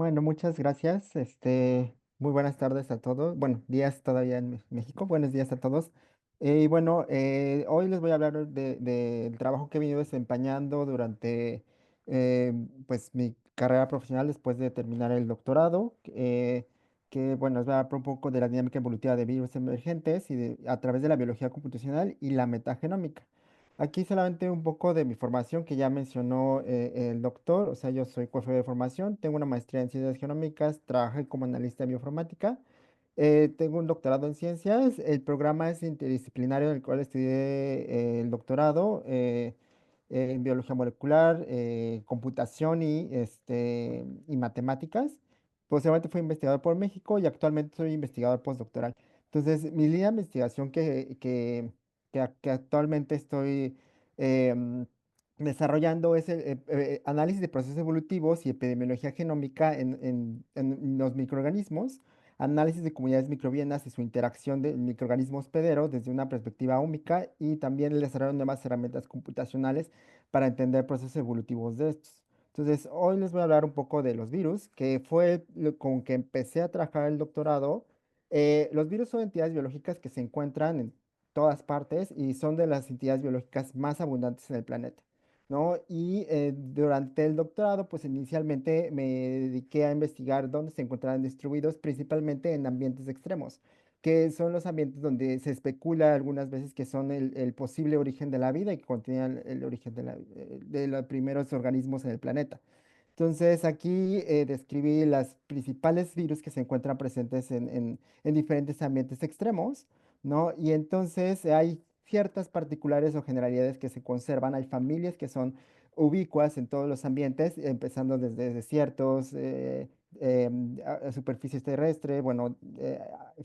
Bueno, muchas gracias. Muy buenas tardes a todos. Bueno, días todavía en México. Buenos días a todos. Y bueno, hoy les voy a hablar del trabajo que he venido desempeñando durante pues mi carrera profesional después de terminar el doctorado, que bueno, les voy a hablar un poco de la dinámica evolutiva de virus emergentes a través de la biología computacional y la metagenómica. Aquí solamente un poco de mi formación que ya mencionó el doctor, o sea, yo soy cofe de formación, tengo una maestría en ciencias genómicas, trabajé como analista de bioinformática, tengo un doctorado en ciencias, el programa es interdisciplinario en el cual estudié el doctorado en biología molecular, computación y matemáticas. Posteriormente fui investigador por México y actualmente soy investigador postdoctoral. Entonces, mi línea de investigación que actualmente estoy em, desarrollando es el análisis de procesos evolutivos y epidemiología genómica en los microorganismos, análisis de comunidades microbianas y su interacción de microorganismo hospedero desde una perspectiva única y también el desarrollo de nuevas herramientas computacionales para entender procesos evolutivos de estos. Entonces, hoy les voy a hablar un poco de los virus, que fue con que empecé a trabajar el doctorado. Los virus son entidades biológicas que se encuentran en todas partes y son de las entidades biológicas más abundantes en el planeta, ¿no? Y durante el doctorado, pues inicialmente me dediqué a investigar dónde se encontraban distribuidos, principalmente en ambientes extremos, que son los ambientes donde se especula algunas veces que son el posible origen de la vida y que contienen el origen de los primeros organismos en el planeta. Entonces, aquí describí las principales virus que se encuentran presentes en diferentes ambientes extremos, ¿no? Y entonces hay ciertas particulares o generalidades que se conservan. Hay familias que son ubicuas en todos los ambientes, empezando desde desiertos, a superficies terrestres, bueno,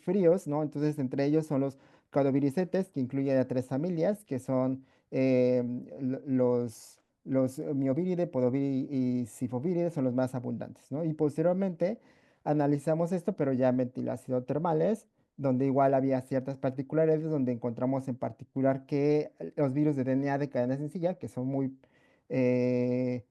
fríos, ¿no? Entonces, entre ellos son los caudoviricetes, que incluyen a tres familias, que son los mioviridae, podobiridae y sifoviridae son los más abundantes, ¿no? Y posteriormente analizamos esto, pero ya en ventilación termales, donde igual había ciertas particularidades, donde encontramos en particular que los virus de DNA de cadena sencilla, que son muy eh,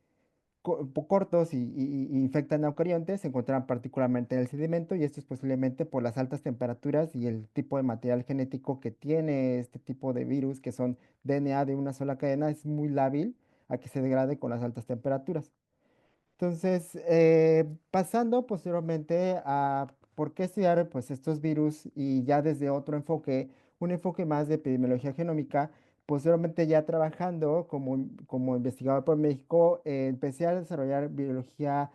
cortos y infectan a eucariontes, se encuentran particularmente en el sedimento y esto es posiblemente por las altas temperaturas y el tipo de material genético que tiene este tipo de virus, que son DNA de una sola cadena, es muy lábil a que se degrade con las altas temperaturas. Entonces, pasando posteriormente a por qué estudiar pues, estos virus y ya desde otro enfoque, un enfoque más de epidemiología genómica, posteriormente ya trabajando como investigador por México, empecé a desarrollar biología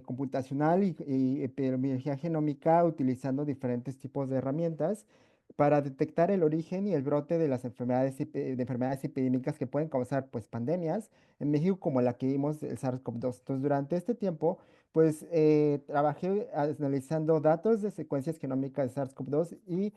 computacional y epidemiología genómica utilizando diferentes tipos de herramientas para detectar el origen y el brote de las enfermedades, de enfermedades epidémicas que pueden causar pues, pandemias en México como la que vimos el SARS-CoV-2. Entonces, durante este tiempo, pues trabajé analizando datos de secuencias genómicas de SARS-CoV-2 y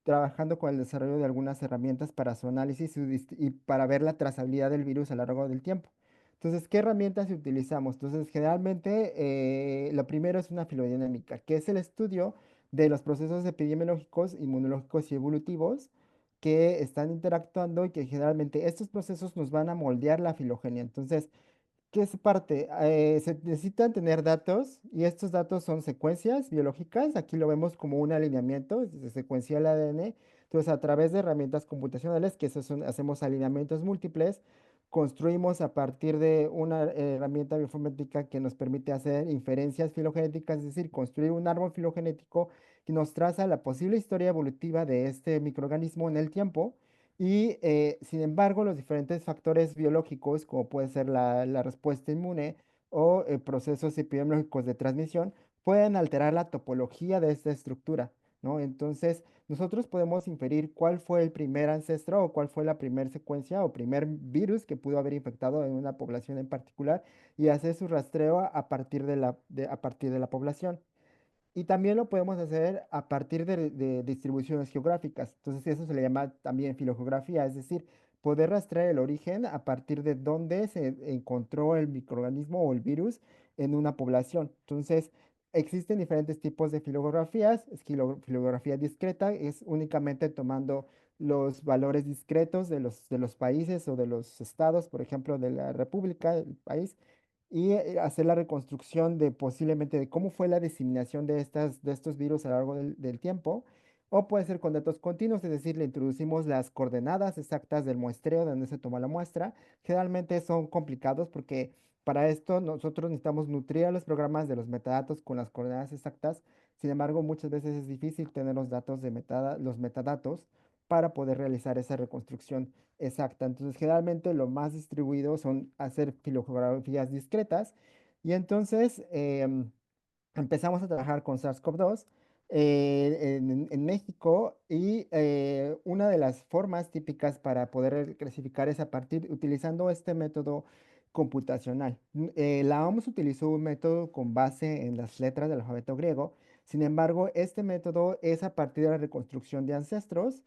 trabajando con el desarrollo de algunas herramientas para su análisis y para ver la trazabilidad del virus a lo largo del tiempo. Entonces, ¿qué herramientas utilizamos? Entonces, generalmente, lo primero es una filodinámica, que es el estudio de los procesos epidemiológicos, inmunológicos y evolutivos que están interactuando y que generalmente estos procesos nos van a moldear la filogenia. Entonces, ¿qué es parte? Se necesitan tener datos y estos datos son secuencias biológicas. Aquí lo vemos como un alineamiento, se secuencia el ADN. Entonces, a través de herramientas computacionales, que hacemos alineamientos múltiples, construimos a partir de una herramienta bioinformática que nos permite hacer inferencias filogenéticas, es decir, construir un árbol filogenético que nos traza la posible historia evolutiva de este microorganismo en el tiempo y, sin embargo, los diferentes factores biológicos, como puede ser la respuesta inmune o procesos epidemiológicos de transmisión, pueden alterar la topología de esta estructura, ¿no? Entonces, nosotros podemos inferir cuál fue el primer ancestro o cuál fue la primera secuencia o primer virus que pudo haber infectado en una población en particular y hacer su rastreo a partir de la población. Y también lo podemos hacer a partir de distribuciones geográficas. Entonces, eso se le llama también filogeografía, es decir, poder rastrear el origen a partir de dónde se encontró el microorganismo o el virus en una población. Entonces, existen diferentes tipos de filografías. Filografía discreta es únicamente tomando los valores discretos de los países o de los estados, por ejemplo, de la república, del país y hacer la reconstrucción de posiblemente de cómo fue la diseminación de estos virus a lo largo del tiempo. O puede ser con datos continuos, es decir, le introducimos las coordenadas exactas del muestreo de donde se toma la muestra. Generalmente son complicados porque para esto nosotros necesitamos nutrir a los programas de los metadatos con las coordenadas exactas. Sin embargo, muchas veces es difícil tener los datos de los metadatos para poder realizar esa reconstrucción exacta. Entonces, generalmente lo más distribuido son hacer filografías discretas y entonces empezamos a trabajar con SARS-CoV-2 en México y una de las formas típicas para poder clasificar es a partir utilizando este método computacional. La OMS utilizó un método con base en las letras del alfabeto griego. Sin embargo, este método es a partir de la reconstrucción de ancestros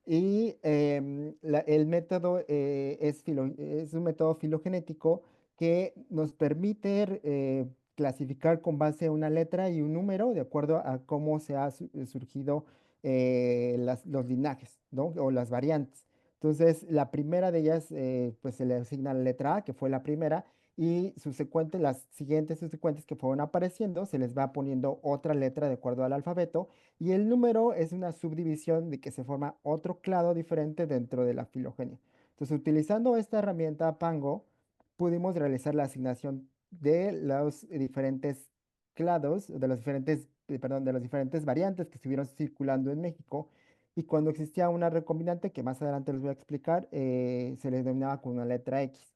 y el método es un método filogenético que nos permite clasificar con base a una letra y un número de acuerdo a cómo se ha surgido los linajes, ¿no? O las variantes. Entonces, la primera de ellas, pues se le asigna la letra A, que fue la primera, y subsecuente, las siguientes subsecuentes que fueron apareciendo, se les va poniendo otra letra de acuerdo al alfabeto, y el número es una subdivisión de que se forma otro clado diferente dentro de la filogenia. Entonces, utilizando esta herramienta Pango, pudimos realizar la asignación de los diferentes clados, perdón, de las diferentes variantes que estuvieron circulando en México. Y cuando existía una recombinante, que más adelante les voy a explicar, se le denominaba con una letra X,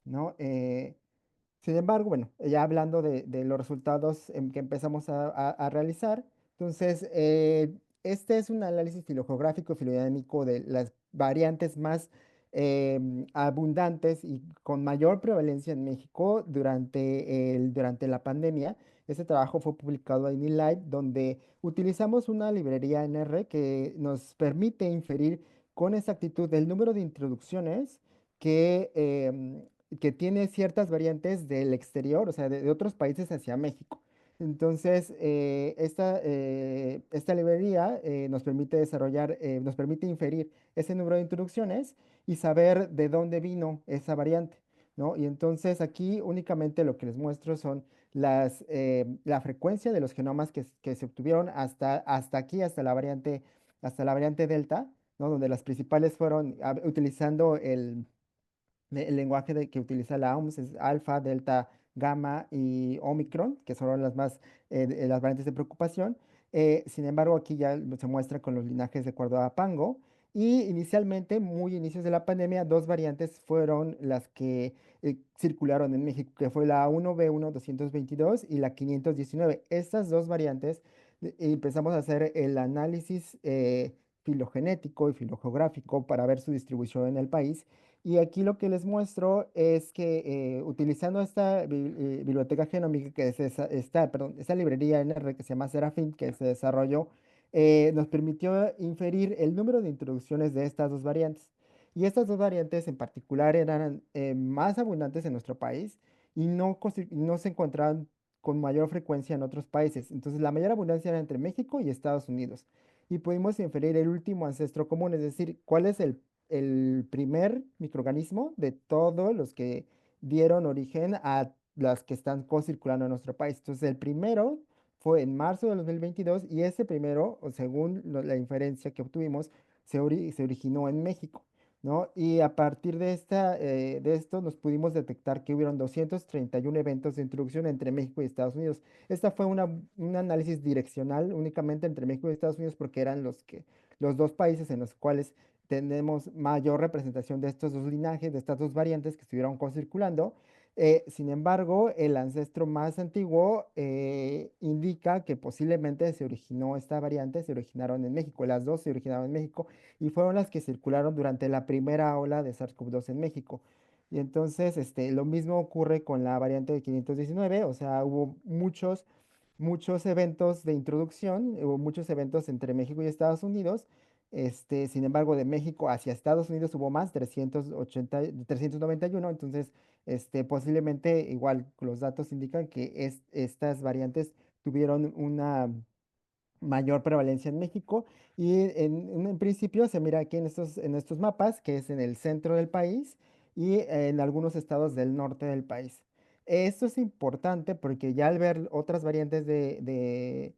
¿no? Sin embargo, bueno, ya hablando de los resultados que empezamos a realizar, entonces, este es un análisis filogeográfico, filodinámico de las variantes más abundantes y con mayor prevalencia en México durante la pandemia. Este trabajo fue publicado en eLive, donde utilizamos una librería NR que nos permite inferir con exactitud el número de introducciones que que tiene ciertas variantes del exterior, o sea, de otros países hacia México. Entonces, esta librería nos permite desarrollar, nos permite inferir ese número de introducciones y saber de dónde vino esa variante, ¿no? Y entonces aquí únicamente lo que les muestro son la frecuencia de los genomas que se obtuvieron hasta aquí, hasta la variante Delta, ¿no? Donde las principales fueron utilizando el lenguaje que utiliza la OMS es alfa, delta, gamma y omicron, que son las más, las variantes de preocupación. Sin embargo, aquí ya se muestra con los linajes de acuerdo a Pango. Y inicialmente, muy inicios de la pandemia, dos variantes fueron las que circularon en México, que fue la 1B1-222 y la 519. Estas dos variantes empezamos a hacer el análisis filogenético y filogeográfico para ver su distribución en el país y aquí lo que les muestro es que utilizando esta biblioteca genómica esta librería NR que se llama Serafin, que se desarrolló, nos permitió inferir el número de introducciones de estas dos variantes. Y estas dos variantes en particular eran más abundantes en nuestro país y no se encontraban con mayor frecuencia en otros países. Entonces, la mayor abundancia era entre México y Estados Unidos. Y pudimos inferir el último ancestro común, es decir, cuál es el primer microorganismo de todos los que dieron origen a las que están co-circulando en nuestro país. Entonces, el primero fue en marzo de 2022 y ese primero, o según la inferencia que obtuvimos, se originó en México, ¿no? Y a partir de esto nos pudimos detectar que hubieron 231 eventos de introducción entre México y Estados Unidos. Esta fue un análisis direccional únicamente entre México y Estados Unidos porque eran los dos países en los cuales tenemos mayor representación de estos dos linajes, de estas dos variantes que estuvieron co-circulando. Sin embargo, el ancestro más antiguo indica que posiblemente se originaron en México, las dos se originaron en México y fueron las que circularon durante la primera ola de SARS-CoV-2 en México. Y entonces, lo mismo ocurre con la variante de 519, o sea, hubo muchos eventos de introducción, hubo muchos eventos entre México y Estados Unidos. Sin embargo, de México hacia Estados Unidos hubo más, 391, entonces, posiblemente igual los datos indican que estas variantes tuvieron una mayor prevalencia en México y en principio se mira aquí en estos mapas, que es en el centro del país y en algunos estados del norte del país. esto es importante porque ya al ver otras variantes de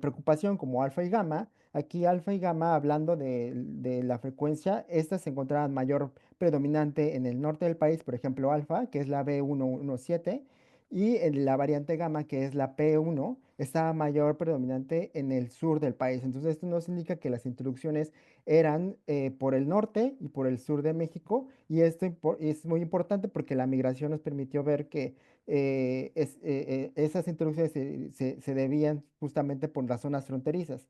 preocupación como alfa y gamma, aquí alfa y gamma, hablando de la frecuencia, estas se encontraban mayor predominante en el norte del país, por ejemplo, alfa, que es la B117, y en la variante gamma, que es la P1, estaba mayor predominante en el sur del país. Entonces, esto nos indica que las introducciones eran por el norte y por el sur de México, y esto es muy importante porque la migración nos permitió ver que esas introducciones se debían justamente por las zonas fronterizas.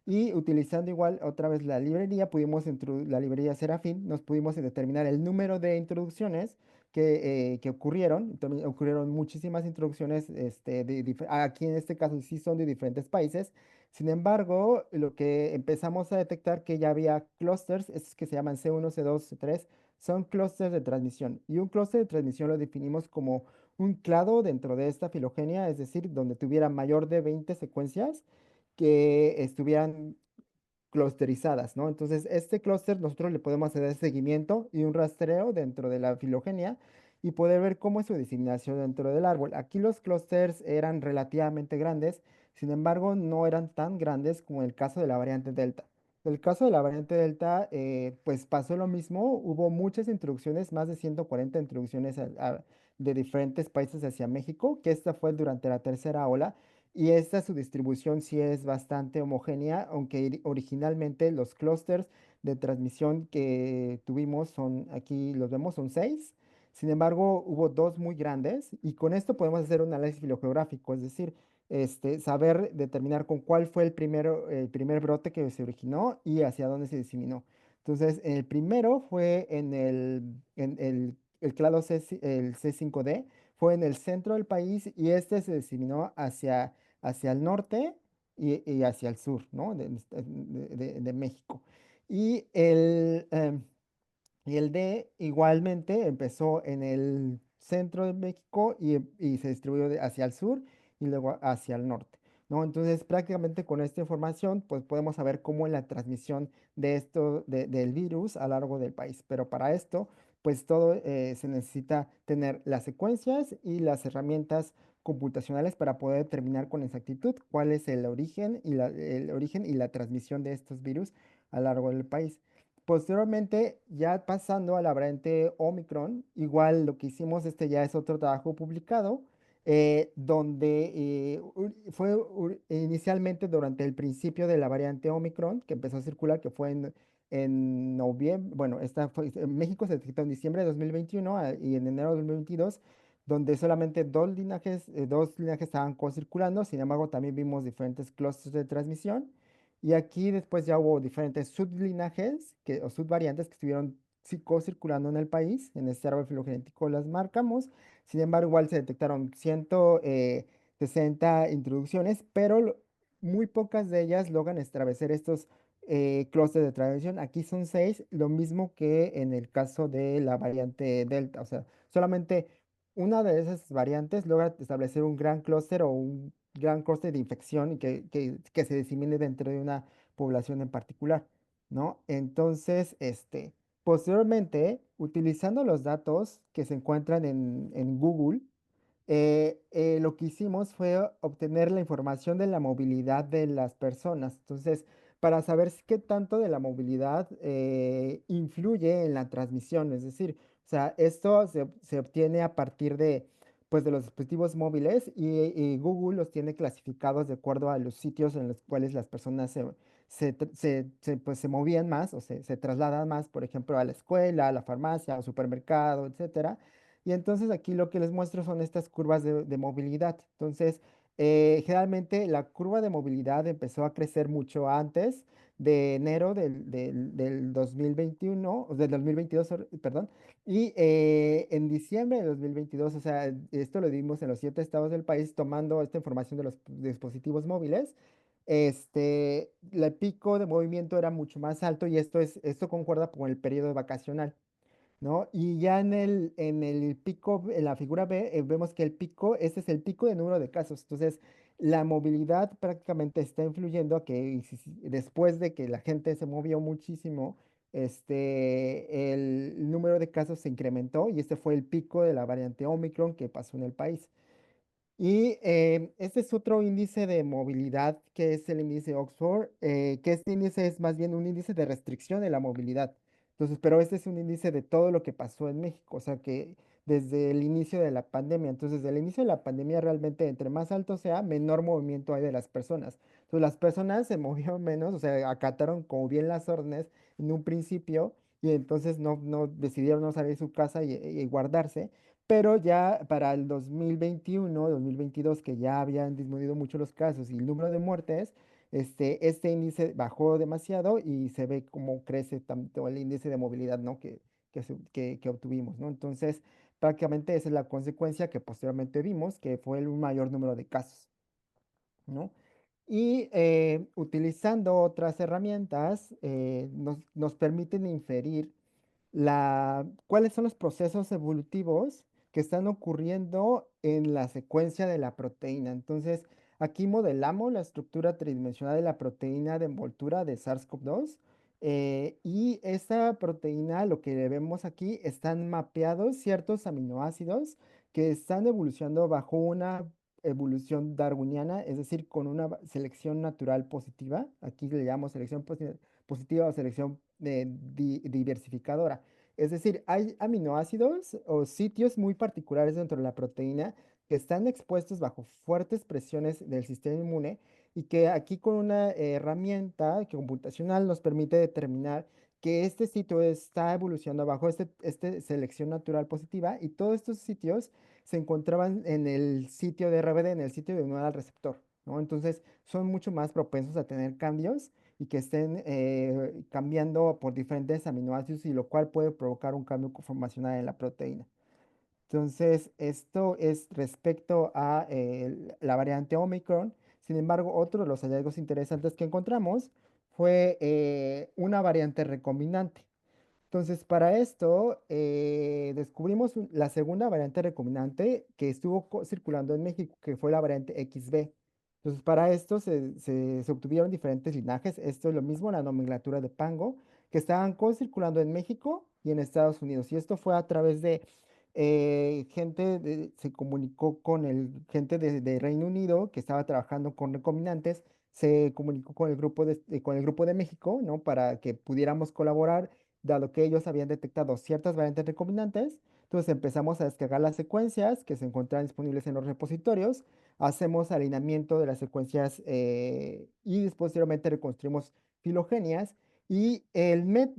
Y utilizando igual otra vez la librería, la librería Serafín, nos pudimos determinar el número de introducciones que ocurrieron. También ocurrieron muchísimas introducciones, aquí en este caso sí son de diferentes países. Sin embargo, lo que empezamos a detectar que ya había clusters, estos que se llaman C1, C2, C3, son clústeres de transmisión. Y un clúster de transmisión lo definimos como un clado dentro de esta filogenia, es decir, donde tuviera mayor de 20 secuencias que estuvieran clusterizadas, ¿no? Entonces, este clúster nosotros le podemos hacer seguimiento y un rastreo dentro de la filogenia y poder ver cómo es su diseminación dentro del árbol. Aquí los clústeres eran relativamente grandes, sin embargo, no eran tan grandes como el caso de la variante Delta. El caso de la variante Delta, pues pasó lo mismo, hubo muchas introducciones, más de 140 introducciones de diferentes países hacia México, que esta fue durante la tercera ola. Y esta su distribución sí es bastante homogénea, aunque originalmente los clústeres de transmisión que tuvimos son, aquí los vemos, son seis. Sin embargo, hubo dos muy grandes y con esto podemos hacer un análisis filogeográfico, es decir, saber determinar con cuál fue el primer brote que se originó y hacia dónde se diseminó. Entonces, el primero fue el clado el C5D, fue en el centro del país y este se diseminó hacia el norte y hacia el sur, ¿no? De México. Y y el D igualmente empezó en el centro de México y se distribuyó hacia el sur y luego hacia el norte, ¿no? Entonces, prácticamente con esta información, pues podemos saber cómo es la transmisión del virus a lo largo del país. Pero para esto, pues todo se necesita tener las secuencias y las herramientas computacionales para poder determinar con exactitud cuál es el origen y la transmisión de estos virus a lo largo del país. Posteriormente, ya pasando a la variante Omicron, igual lo que hicimos, ya es otro trabajo publicado, donde inicialmente durante el principio de la variante Omicron, que empezó a circular, que fue en noviembre, bueno, en México se detectó en diciembre de 2021 y en enero de 2022, donde solamente dos linajes estaban co-circulando. Sin embargo, también vimos diferentes clústeres de transmisión. Y aquí después ya hubo diferentes sublinajes o subvariantes que estuvieron circulando en el país. En este árbol filogenético las marcamos. Sin embargo, igual se detectaron 160 introducciones, pero muy pocas de ellas logran establecer estos clústeres de transmisión. Aquí son seis, lo mismo que en el caso de la variante Delta. O sea, solamente una de esas variantes logra establecer un gran clúster o un gran clúster de infección y que se disemine dentro de una población en particular, ¿no? Entonces, posteriormente, utilizando los datos que se encuentran en Google, lo que hicimos fue obtener la información de la movilidad de las personas. Entonces, para saber qué tanto de la movilidad influye en la transmisión, es decir, o sea, esto se obtiene a partir pues, de los dispositivos móviles y Google los tiene clasificados de acuerdo a los sitios en los cuales las personas pues, se movían más o se trasladan más, por ejemplo, a la escuela, a la farmacia, al supermercado, etcétera. Y entonces aquí lo que les muestro son estas curvas de movilidad. Entonces, generalmente la curva de movilidad empezó a crecer mucho antes de enero del 2021, o del 2022, perdón, y en diciembre de 2022, o sea, esto lo vimos en los 7 estados del país, tomando esta información de los dispositivos móviles. El pico de movimiento era mucho más alto y esto concuerda con el periodo vacacional, ¿no? Y ya en el pico, en la figura B, vemos que este es el pico de número de casos. Entonces, la movilidad prácticamente está influyendo a que después de que la gente se movió muchísimo el número de casos se incrementó y este fue el pico de la variante Omicron que pasó en el país. Y este es otro índice de movilidad que es el índice Oxford, que este índice es más bien un índice de restricción de la movilidad. Entonces, pero este es un índice de todo lo que pasó en México, o sea que desde el inicio de la pandemia, entonces desde el inicio de la pandemia realmente entre más alto sea, menor movimiento hay de las personas. Entonces las personas se movieron menos, o sea, acataron como bien las órdenes en un principio y entonces no decidieron no salir de su casa y guardarse. Pero ya para el 2021, 2022, que ya habían disminuido mucho los casos y el número de muertes, este índice bajó demasiado y se ve cómo crece tanto el índice de movilidad, ¿no? Que obtuvimos, ¿no? Entonces, prácticamente esa es la consecuencia que posteriormente vimos, que fue un mayor número de casos, ¿no? Y utilizando otras herramientas, nos permiten inferir cuáles son los procesos evolutivos que están ocurriendo en la secuencia de la proteína. Entonces, aquí modelamos la estructura tridimensional de la proteína de envoltura de SARS-CoV-2 y esta proteína, lo que vemos aquí, están mapeados ciertos aminoácidos que están evolucionando bajo una evolución darwiniana, es decir, con una selección natural positiva. Aquí le llamamos selección positiva o selección diversificadora. Es decir, hay aminoácidos o sitios muy particulares dentro de la proteína que están expuestos bajo fuertes presiones del sistema inmune y que aquí con una herramienta computacional nos permite determinar que este sitio está evolucionando bajo este selección natural positiva y todos estos sitios se encontraban en el sitio de RBD, en el sitio de unidad al receptor, ¿no? Entonces son mucho más propensos a tener cambios y que estén cambiando por diferentes aminoácidos y lo cual puede provocar un cambio conformacional en la proteína. Entonces, esto es respecto a la variante Omicron. Sin embargo, otro de los hallazgos interesantes que encontramos fue una variante recombinante. Entonces, para esto, descubrimos la segunda variante recombinante que estuvo circulando en México, que fue la variante XB. Entonces, para esto se obtuvieron diferentes linajes. Esto es lo mismo, la nomenclatura de Pango, que estaban co-circulando en México y en Estados Unidos. Y esto fue a través de se comunicó con gente de Reino Unido que estaba trabajando con recombinantes, se comunicó con el grupo de México, ¿no? Para que pudiéramos colaborar dado que ellos habían detectado ciertas variantes recombinantes. Entonces empezamos a descargar las secuencias que se encontraban disponibles en los repositorios, hacemos alineamiento de las secuencias y posteriormente reconstruimos filogenias. Y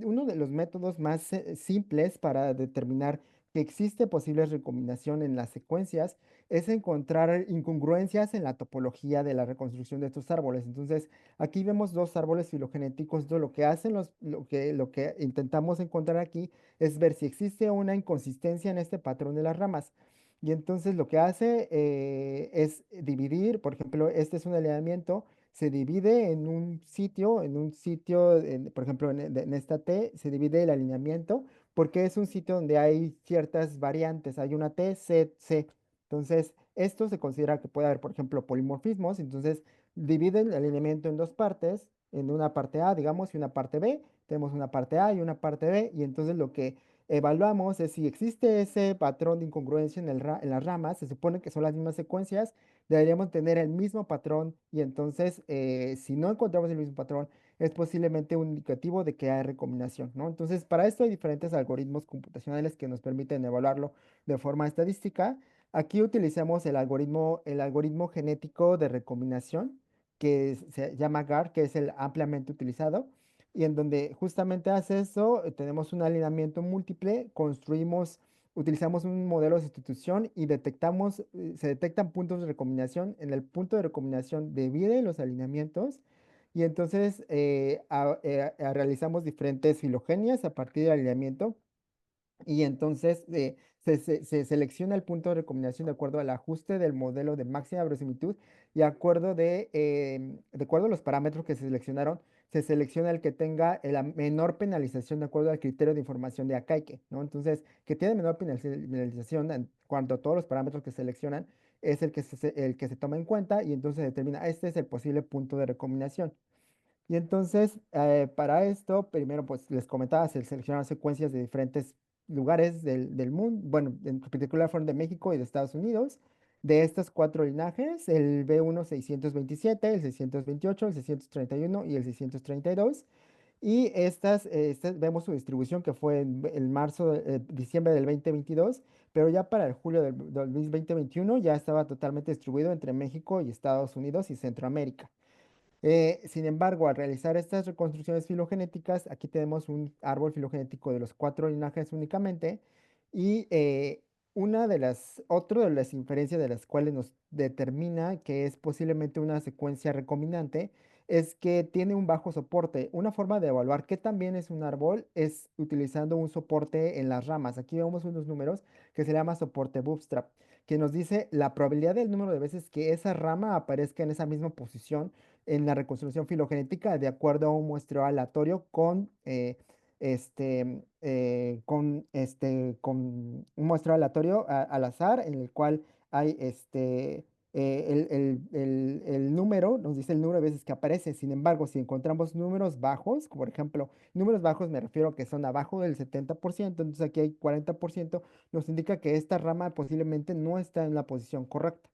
uno de los métodos más simples para determinar que existe posible recombinación en las secuencias es encontrar incongruencias en la topología de la reconstrucción de estos árboles. Entonces, aquí vemos dos árboles filogenéticos. Entonces, lo que hacen lo que intentamos encontrar aquí es ver si existe una inconsistencia en este patrón de las ramas. Y entonces lo que hace es dividir, por ejemplo, este es un alineamiento, se divide por ejemplo, en esta T, se divide el alineamiento porque es un sitio donde hay ciertas variantes, hay una T, C, C. Entonces, esto se considera que puede haber, por ejemplo, polimorfismos, entonces dividen el alineamiento en dos partes, en una parte A, digamos, y una parte B. Tenemos una parte A y una parte B, y entonces lo que evaluamos es si existe ese patrón de incongruencia en las ramas, se supone que son las mismas secuencias, deberíamos tener el mismo patrón, y entonces si no encontramos el mismo patrón, es posiblemente un indicativo de que hay recombinación, ¿no? Entonces, para esto hay diferentes algoritmos computacionales que nos permiten evaluarlo de forma estadística. Aquí utilizamos el algoritmo genético de recombinación, que se llama GAR, que es el ampliamente utilizado, y en donde justamente hace eso, tenemos un alineamiento múltiple, utilizamos un modelo de sustitución y se detectan puntos de recombinación. En el punto de recombinación divide los alineamientos y entonces realizamos diferentes filogenias a partir del alineamiento y entonces se selecciona el punto de recombinación de acuerdo al ajuste del modelo de máxima verosimilitud y de acuerdo a los parámetros que se seleccionaron, se selecciona el que tenga la menor penalización de acuerdo al criterio de información de Akaike, ¿no? Entonces, que tiene menor penalización en cuanto a todos los parámetros que se seleccionan, es el que se toma en cuenta y entonces se determina, este es el posible punto de recombinación. Y entonces, para esto, primero, pues les comentaba, se seleccionaron secuencias de diferentes lugares del mundo, bueno, en particular fueron de México y de Estados Unidos. De estos cuatro linajes, el B1 627, el 628, el 631 y el 632. Y estas vemos su distribución que fue en marzo, diciembre del 2022, pero ya para el julio del 2021 ya estaba totalmente distribuido entre México y Estados Unidos y Centroamérica. Sin embargo, al realizar estas reconstrucciones filogenéticas, aquí tenemos un árbol filogenético de los cuatro linajes únicamente, y otro de las inferencias de las cuales nos determina que es posiblemente una secuencia recombinante es que tiene un bajo soporte. Una forma de evaluar qué también es un árbol es utilizando un soporte en las ramas. Aquí vemos unos números que se llama soporte bootstrap, que nos dice la probabilidad del número de veces que esa rama aparezca en esa misma posición en la reconstrucción filogenética de acuerdo a un muestreo aleatorio con un muestreo aleatorio al azar en el cual hay el número, nos dice el número de veces que aparece. Sin embargo, si encontramos números bajos, como por ejemplo, números bajos me refiero a que son abajo del 70%, entonces aquí hay 40%, nos indica que esta rama posiblemente no está en la posición correcta.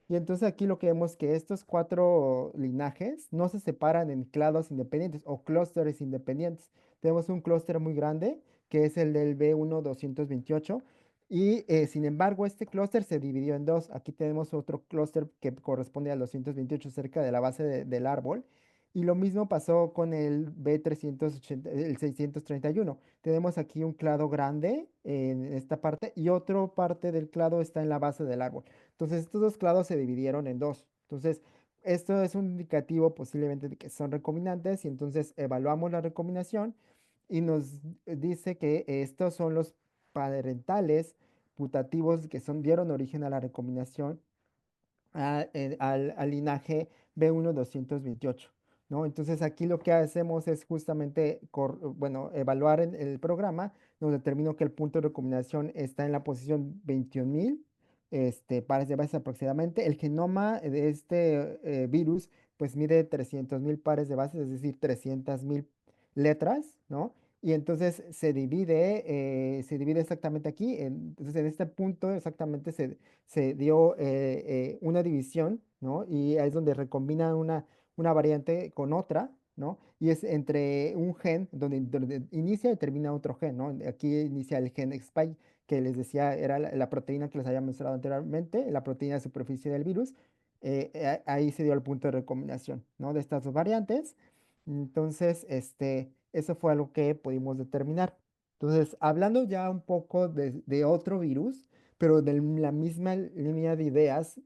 Y entonces aquí lo que vemos es que estos cuatro linajes no se separan en clados independientes o clústeres independientes. Tenemos un clúster muy grande, que es el del B1 228, y sin embargo este clúster se dividió en dos. Aquí tenemos otro clúster que corresponde al 228 cerca de la base del árbol. Y lo mismo pasó con el B380, el 631. Tenemos aquí un clado grande en esta parte y otra parte del clado está en la base del árbol. Entonces, estos dos clados se dividieron en dos. Entonces, esto es un indicativo posiblemente de que son recombinantes y entonces evaluamos la recombinación y nos dice que estos son los parentales putativos que dieron origen a la recombinación al linaje B1 228, ¿no? Entonces aquí lo que hacemos es justamente, bueno, evaluar en el programa, nos determinó que el punto de recombinación está en la posición 21.000 pares de bases aproximadamente. El genoma de este virus pues mide 300.000 pares de bases, es decir, 300.000 letras, ¿no? Y entonces se divide exactamente aquí. Entonces, en este punto exactamente se dio una división, ¿no? Y ahí es donde recombina una variante con otra, ¿no? Y es entre un gen, donde inicia y termina otro gen, ¿no? Aquí inicia el gen spike, que les decía era la proteína que les había mencionado anteriormente, la proteína de superficie del virus. Ahí se dio el punto de recombinación, ¿no? De estas dos variantes. Entonces, eso fue algo que pudimos determinar. Entonces, hablando ya un poco de otro virus, pero de la misma línea de ideas,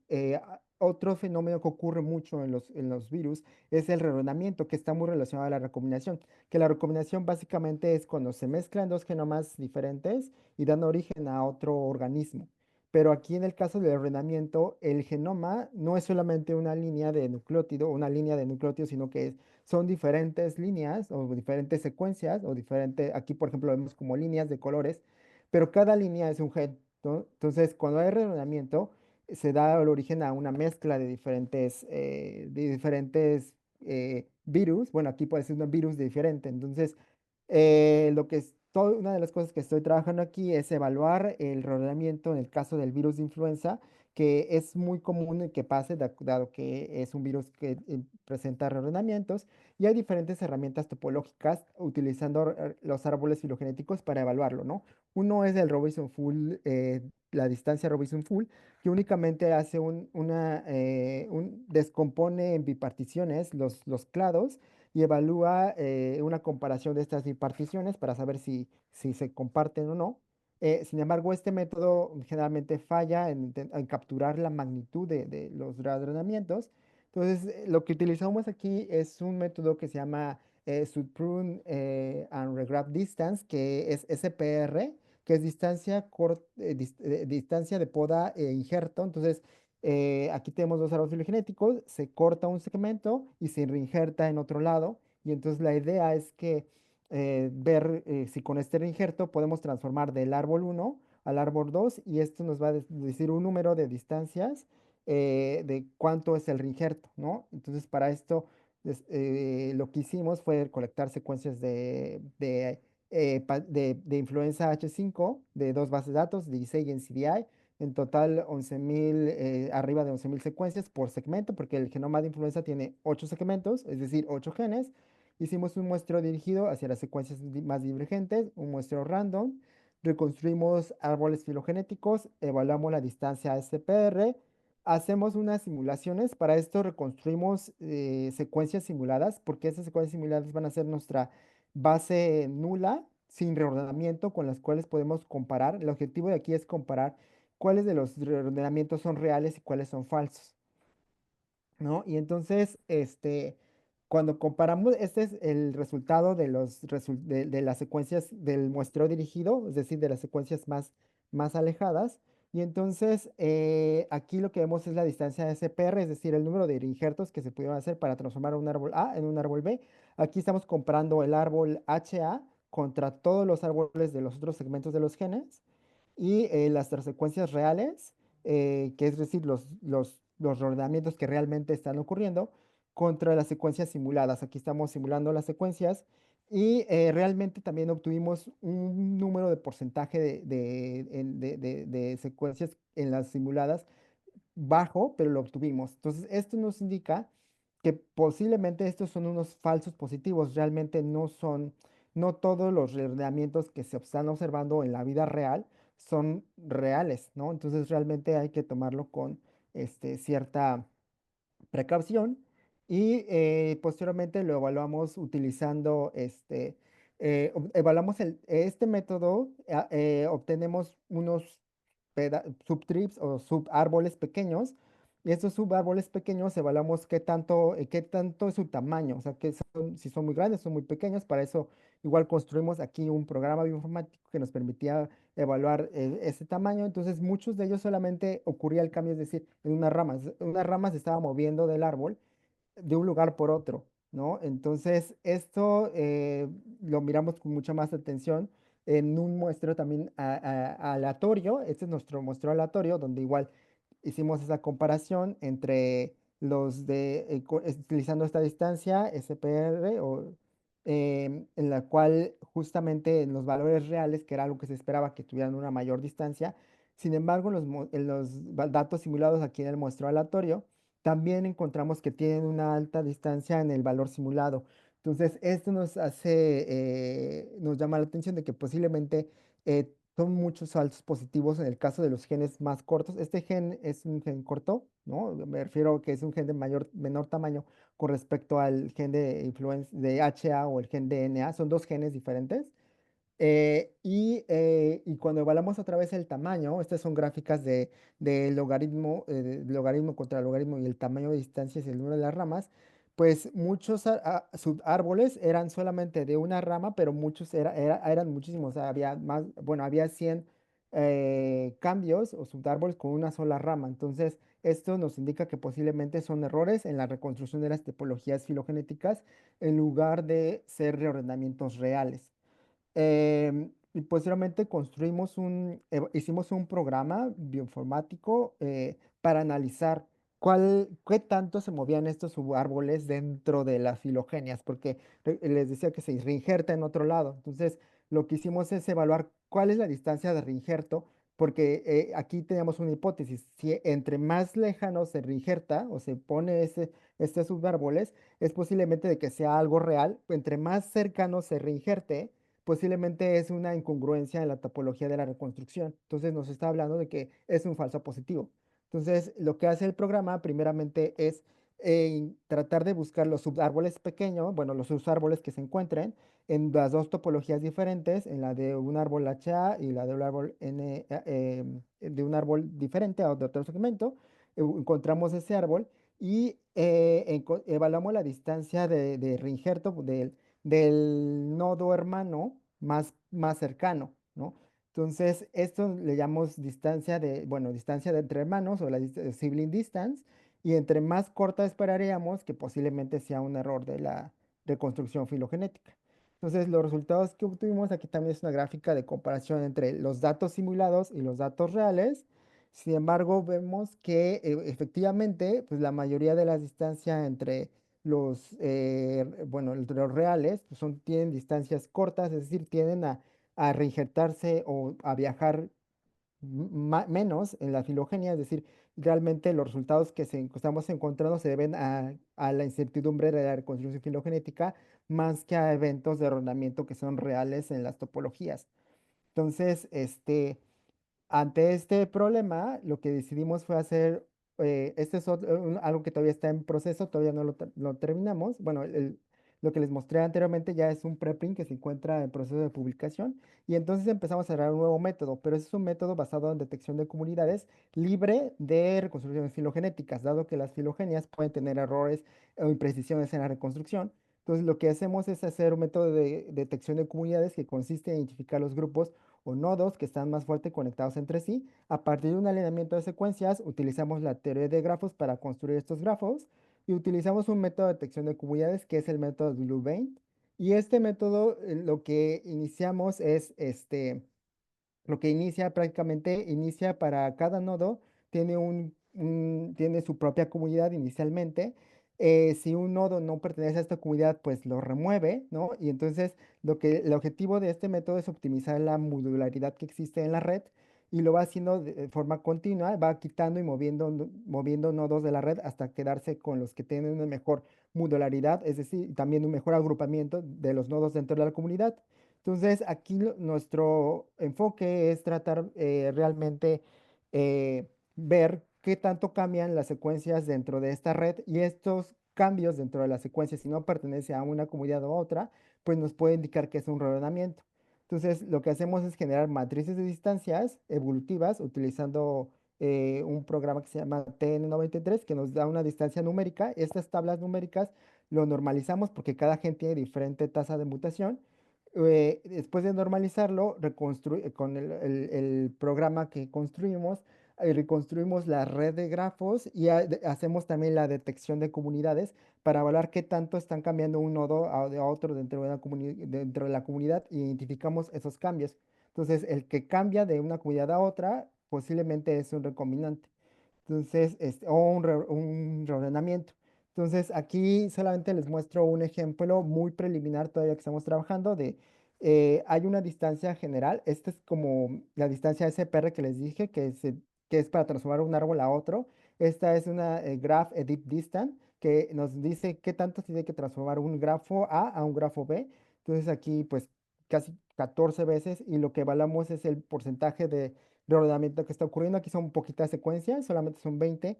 otro fenómeno que ocurre mucho en los virus es el reordenamiento, que está muy relacionado a la recombinación, que la recombinación básicamente es cuando se mezclan dos genomas diferentes y dan origen a otro organismo. Pero aquí en el caso del reordenamiento, el genoma no es solamente una línea de nucleótido, sino que son diferentes líneas o diferentes secuencias o diferentes, aquí por ejemplo vemos como líneas de colores, pero cada línea es un gen, ¿no? Entonces, cuando hay reordenamiento, se da el origen a una mezcla de diferentes virus. Bueno, aquí puede ser un virus diferente. Entonces, una de las cosas que estoy trabajando aquí es evaluar el reordenamiento en el caso del virus de influenza, que es muy común que pase, dado que es un virus que presenta reordenamientos, y hay diferentes herramientas topológicas utilizando los árboles filogenéticos para evaluarlo, ¿no? Uno es el Robinson Full, la distancia Robinson Full, que únicamente hace descompone en biparticiones los clados y evalúa una comparación de estas biparticiones para saber si se comparten o no. Sin embargo, este método generalmente falla en capturar la magnitud de los reordenamientos. Entonces, lo que utilizamos aquí es un método que se llama Subprune and Regraph Distance, que es SPR, que es distancia de poda e injerto. Entonces, aquí tenemos dos árboles filogenéticos, se corta un segmento y se reinjerta en otro lado. Y entonces la idea es que ver si con este reinjerto podemos transformar del árbol uno al árbol 2 y esto nos va a decir un número de distancias de cuánto es el reinjerto, ¿no? Entonces para esto Lo que hicimos fue colectar secuencias de influenza H5 de dos bases de datos, DISEI y NCBI. En total, 11.000, arriba de 11.000 secuencias por segmento, porque el genoma de influenza tiene 8 segmentos, es decir, 8 genes. Hicimos un muestreo dirigido hacia las secuencias más divergentes, un muestreo random. Reconstruimos árboles filogenéticos, evaluamos la distancia SPR, hacemos unas simulaciones. Para esto reconstruimos secuencias simuladas, porque esas secuencias simuladas van a ser nuestra base nula, sin reordenamiento, con las cuales podemos comparar. El objetivo de aquí es comparar cuáles de los reordenamientos son reales y cuáles son falsos. ¿No? Y entonces, cuando comparamos, este es el resultado de las secuencias del muestreo dirigido, es decir, de las secuencias más alejadas. Y entonces, aquí lo que vemos es la distancia SPR, es decir, el número de injertos que se pudieron hacer para transformar un árbol A en un árbol B. Aquí estamos comparando el árbol HA contra todos los árboles de los otros segmentos de los genes y las transsecuencias reales, que es decir, los ordenamientos que realmente están ocurriendo, contra las secuencias simuladas. Aquí estamos simulando las secuencias y realmente también obtuvimos un número de porcentaje de secuencias en las simuladas bajo, pero lo obtuvimos. Entonces, esto nos indica que posiblemente estos son unos falsos positivos, realmente no son, no todos los ordenamientos que se están observando en la vida real son reales, ¿no? Entonces, realmente hay que tomarlo con cierta precaución y posteriormente lo evaluamos utilizando evaluamos este método, obtenemos unos subtrips o subárboles pequeños y estos subárboles pequeños evaluamos qué tanto es su tamaño, o sea, si son muy grandes, son muy pequeños. Para eso igual construimos aquí un programa bioinformático que nos permitía evaluar ese tamaño. Entonces, muchos de ellos solamente ocurría el cambio, es decir, en una rama se estaba moviendo del árbol de un lugar por otro, ¿no? Entonces, esto lo miramos con mucha más atención en un muestreo también aleatorio. Este es nuestro muestreo aleatorio, donde igual hicimos esa comparación entre utilizando esta distancia SPR, en la cual justamente en los valores reales, que era algo que se esperaba que tuvieran una mayor distancia. Sin embargo, en los datos simulados aquí en el muestreo aleatorio, también encontramos que tienen una alta distancia en el valor simulado. Entonces, esto nos llama la atención de que posiblemente son muchos falsos positivos en el caso de los genes más cortos. Este gen es un gen corto, ¿no? Me refiero a que es un gen de menor tamaño con respecto al gen de influencia de HA o el gen de NA. Son dos genes diferentes. Y cuando evaluamos otra vez el tamaño, estas son gráficas de logaritmo contra logaritmo y el tamaño de distancias y el número de las ramas, pues muchos subárboles eran solamente de una rama, pero muchos eran muchísimos. O sea, había más, bueno, había 100 cambios o subárboles con una sola rama. Entonces, esto nos indica que posiblemente son errores en la reconstrucción de las topologías filogenéticas en lugar de ser reordenamientos reales. Y posteriormente hicimos un programa bioinformático para analizar qué tanto se movían estos subárboles dentro de las filogenias, porque les decía que se reinjerta en otro lado. Entonces, lo que hicimos es evaluar cuál es la distancia de reinjerto, porque aquí teníamos una hipótesis: si entre más lejano se reinjerta o se pone este subárboles, es posiblemente de que sea algo real. Entre más cercano se reinjerte, posiblemente es una incongruencia en la topología de la reconstrucción. Entonces nos está hablando de que es un falso positivo. Entonces, lo que hace el programa primeramente es tratar de buscar los subárboles pequeños, bueno, los subárboles que se encuentren en las dos topologías diferentes, en la de un árbol HA y la de un árbol de un árbol diferente a de otro segmento. Encontramos ese árbol y evaluamos la distancia de reinjerto del nodo hermano más cercano, ¿no? Entonces, esto le llamamos distancia de entre hermanos o la sibling distance, y entre más corta esperaríamos que posiblemente sea un error de la reconstrucción filogenética. Entonces, los resultados que obtuvimos aquí también es una gráfica de comparación entre los datos simulados y los datos reales. Sin embargo, vemos que efectivamente, pues la mayoría de las distancias entre bueno, los reales pues tienen distancias cortas, es decir, tienden a reinjertarse o a viajar menos en la filogenia, es decir, realmente los resultados que estamos encontrando se deben a la incertidumbre de la reconstrucción filogenética más que a eventos de rondamiento que son reales en las topologías. Entonces, ante este problema, lo que decidimos fue hacer, este es algo que todavía está en proceso, todavía no lo terminamos. Bueno, lo que les mostré anteriormente ya es un preprint que se encuentra en proceso de publicación y entonces empezamos a crear un nuevo método, pero ese es un método basado en detección de comunidades libre de reconstrucciones filogenéticas, dado que las filogenias pueden tener errores o imprecisiones en la reconstrucción. Entonces, lo que hacemos es hacer un método de detección de comunidades que consiste en identificar los grupos o nodos que están más fuerte conectados entre sí. A partir de un alineamiento de secuencias, utilizamos la teoría de grafos para construir estos grafos y utilizamos un método de detección de comunidades que es el método de Louvain. Y este método, lo que iniciamos es lo que inicia prácticamente, inicia para cada nodo, tiene su propia comunidad inicialmente. Si un nodo no pertenece a esta comunidad, pues lo remueve, ¿no? Y entonces el objetivo de este método es optimizar la modularidad que existe en la red y lo va haciendo de forma continua, va quitando y moviendo nodos de la red hasta quedarse con los que tienen una mejor modularidad, es decir, también un mejor agrupamiento de los nodos dentro de la comunidad. Entonces, aquí nuestro enfoque es tratar realmente ver qué tanto cambian las secuencias dentro de esta red y estos cambios dentro de la secuencia, si no pertenece a una comunidad u otra, pues nos puede indicar que es un reordenamiento. Entonces, lo que hacemos es generar matrices de distancias evolutivas utilizando un programa que se llama TN93 que nos da una distancia numérica. Estas tablas numéricas lo normalizamos porque cada gen tiene diferente tasa de mutación. Después de normalizarlo, con el programa que construimos, reconstruimos la red de grafos y hacemos también la detección de comunidades para evaluar qué tanto están cambiando un nodo a otro dentro de la comunidad y identificamos esos cambios. Entonces, el que cambia de una comunidad a otra posiblemente es un recombinante. Entonces, o un reordenamiento. Entonces, aquí solamente les muestro un ejemplo muy preliminar todavía que estamos trabajando hay una distancia general. Esta es como la distancia SPR que les dije, que es para transformar un árbol a otro. Esta es una graph edit distance que nos dice qué tanto se tiene que transformar un grafo A un grafo B. Entonces, aquí, pues, casi 14 veces y lo que evaluamos es el porcentaje de ordenamiento que está ocurriendo. Aquí son poquitas secuencias, solamente son 20,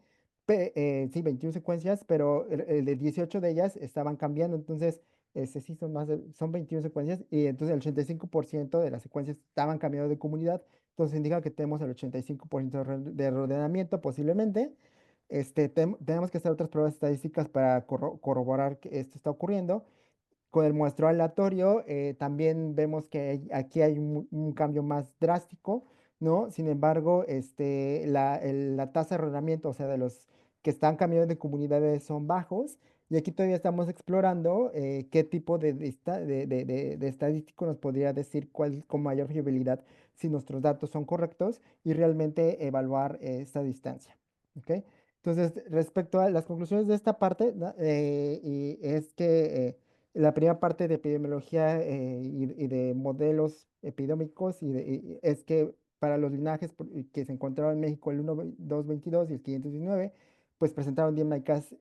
sí, 21 secuencias, pero el de 18 de ellas estaban cambiando, entonces, sí, son 21 secuencias, y entonces el 85% de las secuencias estaban cambiando de comunidad, entonces indica que tenemos el 85% de reordenamiento posiblemente. Tenemos que hacer otras pruebas estadísticas para corroborar que esto está ocurriendo. Con el muestreo aleatorio, también vemos que aquí hay un cambio más drástico, ¿no? Sin embargo, la tasa de arrendamiento, o sea, de los que están cambiando de comunidades son bajos, y aquí todavía estamos explorando qué tipo de estadístico nos podría decir cuál con mayor fiabilidad si nuestros datos son correctos y realmente evaluar esta distancia, ¿ok? Entonces, respecto a las conclusiones de esta parte, ¿no? Y es que la primera parte de epidemiología y de modelos epidémicos es que para los linajes que se encontraron en México el 1222 y el 519, pues presentaron dinámicas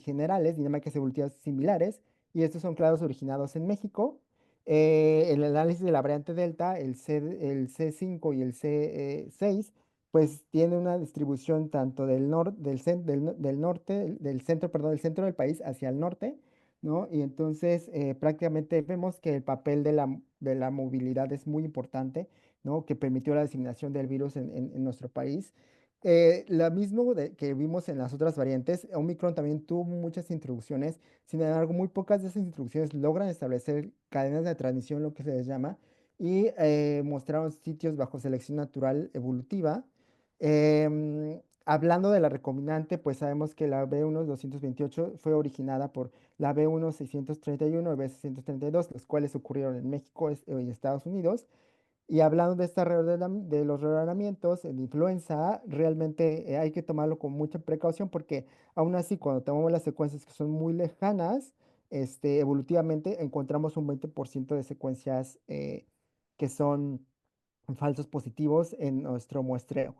generales, dinámicas evolutivas similares, y estos son clados originados en México. El análisis de la variante Delta, el C5 y el C6, pues tiene una distribución tanto del norte, del centro, perdón, del centro del país hacia el norte, ¿no? Y entonces prácticamente vemos que el papel de la movilidad es muy importante, ¿no? Que permitió la diseminación del virus en nuestro país. La mismo que vimos en las otras variantes, Omicron también tuvo muchas introducciones, sin embargo, muy pocas de esas introducciones logran establecer cadenas de transmisión, lo que se les llama, y mostraron sitios bajo selección natural evolutiva. Hablando de la recombinante, pues sabemos que la B1-228 fue originada por la B1-631 y B632, los cuales ocurrieron en México y Estados Unidos. Y hablando de, de los reordenamientos en influenza, realmente hay que tomarlo con mucha precaución porque aún así cuando tomamos las secuencias que son muy lejanas, evolutivamente encontramos un 20% de secuencias que son falsos positivos en nuestro muestreo.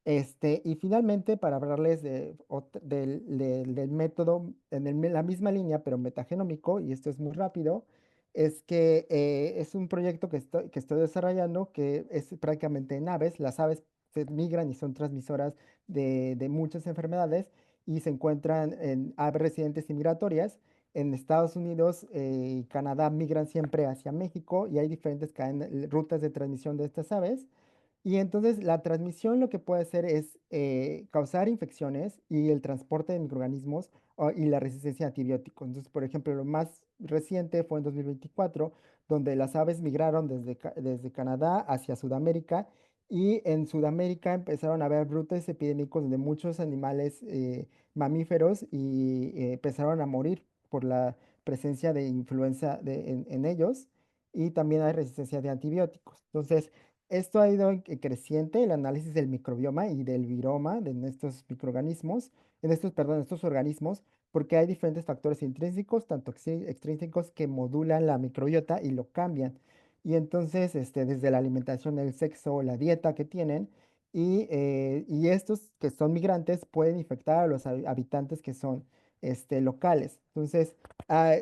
Y finalmente, para hablarles del método en la misma línea, pero metagenómico, y esto es muy rápido, es que es un proyecto que estoy desarrollando que es prácticamente en aves. Las aves se migran y son transmisoras de muchas enfermedades y se encuentran en aves residentes y migratorias. En Estados Unidos y Canadá migran siempre hacia México y hay diferentes rutas de transmisión de estas aves. Y entonces la transmisión lo que puede hacer es causar infecciones y el transporte de microorganismos y la resistencia a antibióticos. Entonces, por ejemplo, lo más reciente fue en 2024, donde las aves migraron desde Canadá hacia Sudamérica y en Sudamérica empezaron a haber brotes epidémicos donde muchos animales mamíferos empezaron a morir por la presencia de influenza en ellos y también hay resistencia de antibióticos. Entonces, esto ha ido creciente, el análisis del microbioma y del viroma de estos microorganismos, perdón, estos organismos, porque hay diferentes factores intrínsecos, tanto extrínsecos, que modulan la microbiota y lo cambian. Y entonces, desde la alimentación, el sexo, la dieta que tienen, y estos que son migrantes pueden infectar a los habitantes que son, locales. Entonces, ah,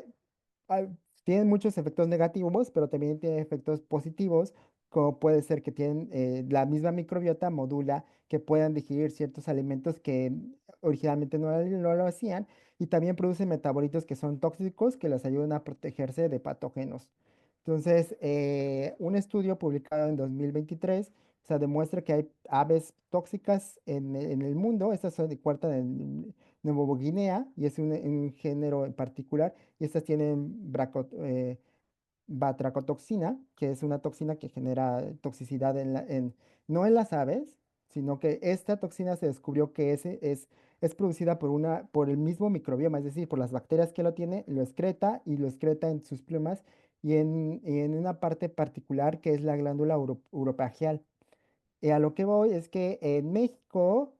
ah, tienen muchos efectos negativos, pero también tienen efectos positivos, como puede ser que tienen la misma microbiota modula que puedan digerir ciertos alimentos que originalmente no lo hacían, y también producen metabolitos que son tóxicos que les ayudan a protegerse de patógenos. Entonces, un estudio publicado en 2023, o sea, demuestra que hay aves tóxicas en el mundo. Estas se encuentran en Nueva Guinea y es un género en particular, y estas tienen batracotoxina, que es una toxina que genera toxicidad no en las aves, sino que esta toxina se descubrió que es producida por el mismo microbioma, es decir, por las bacterias que lo tiene, lo excreta en sus plumas y en una parte particular que es la glándula uropagial. Y a lo que voy es que en México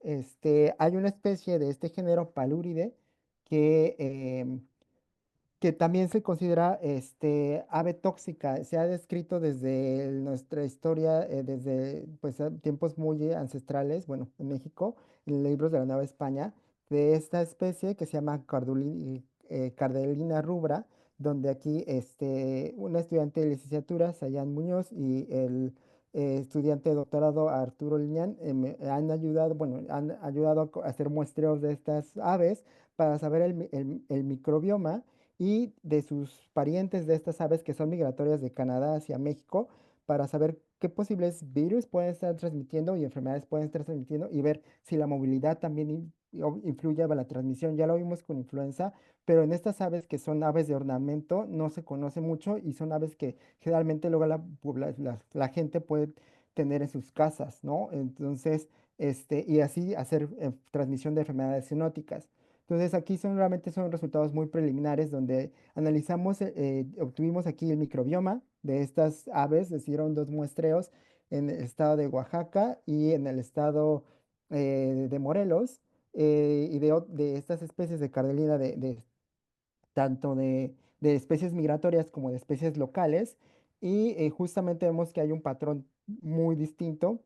hay una especie de este género Paluride que, que también se considera ave tóxica. Se ha descrito desde nuestra historia, desde pues, tiempos muy ancestrales, bueno, en México, en libros de la Nueva España, de esta especie que se llama Cardelina rubra, donde aquí un estudiante de licenciatura, Sayán Muñoz, y el estudiante de doctorado, Arturo Liñán, me han ayudado, bueno, han ayudado a hacer muestreos de estas aves para saber el microbioma y de sus parientes de estas aves que son migratorias de Canadá hacia México, para saber qué posibles virus pueden estar transmitiendo y enfermedades pueden estar transmitiendo y ver si la movilidad también influye a la transmisión. Ya lo vimos con influenza, pero en estas aves que son aves de ornamento no se conoce mucho y son aves que generalmente luego la gente puede tener en sus casas, ¿no? Entonces, y así hacer transmisión de enfermedades zoonóticas. Entonces aquí realmente son resultados muy preliminares donde analizamos, obtuvimos aquí el microbioma de estas aves, hicieron dos muestreos en el estado de Oaxaca y en el estado de Morelos, y de estas especies de cardelina, tanto de especies migratorias como de especies locales, y justamente vemos que hay un patrón muy distinto.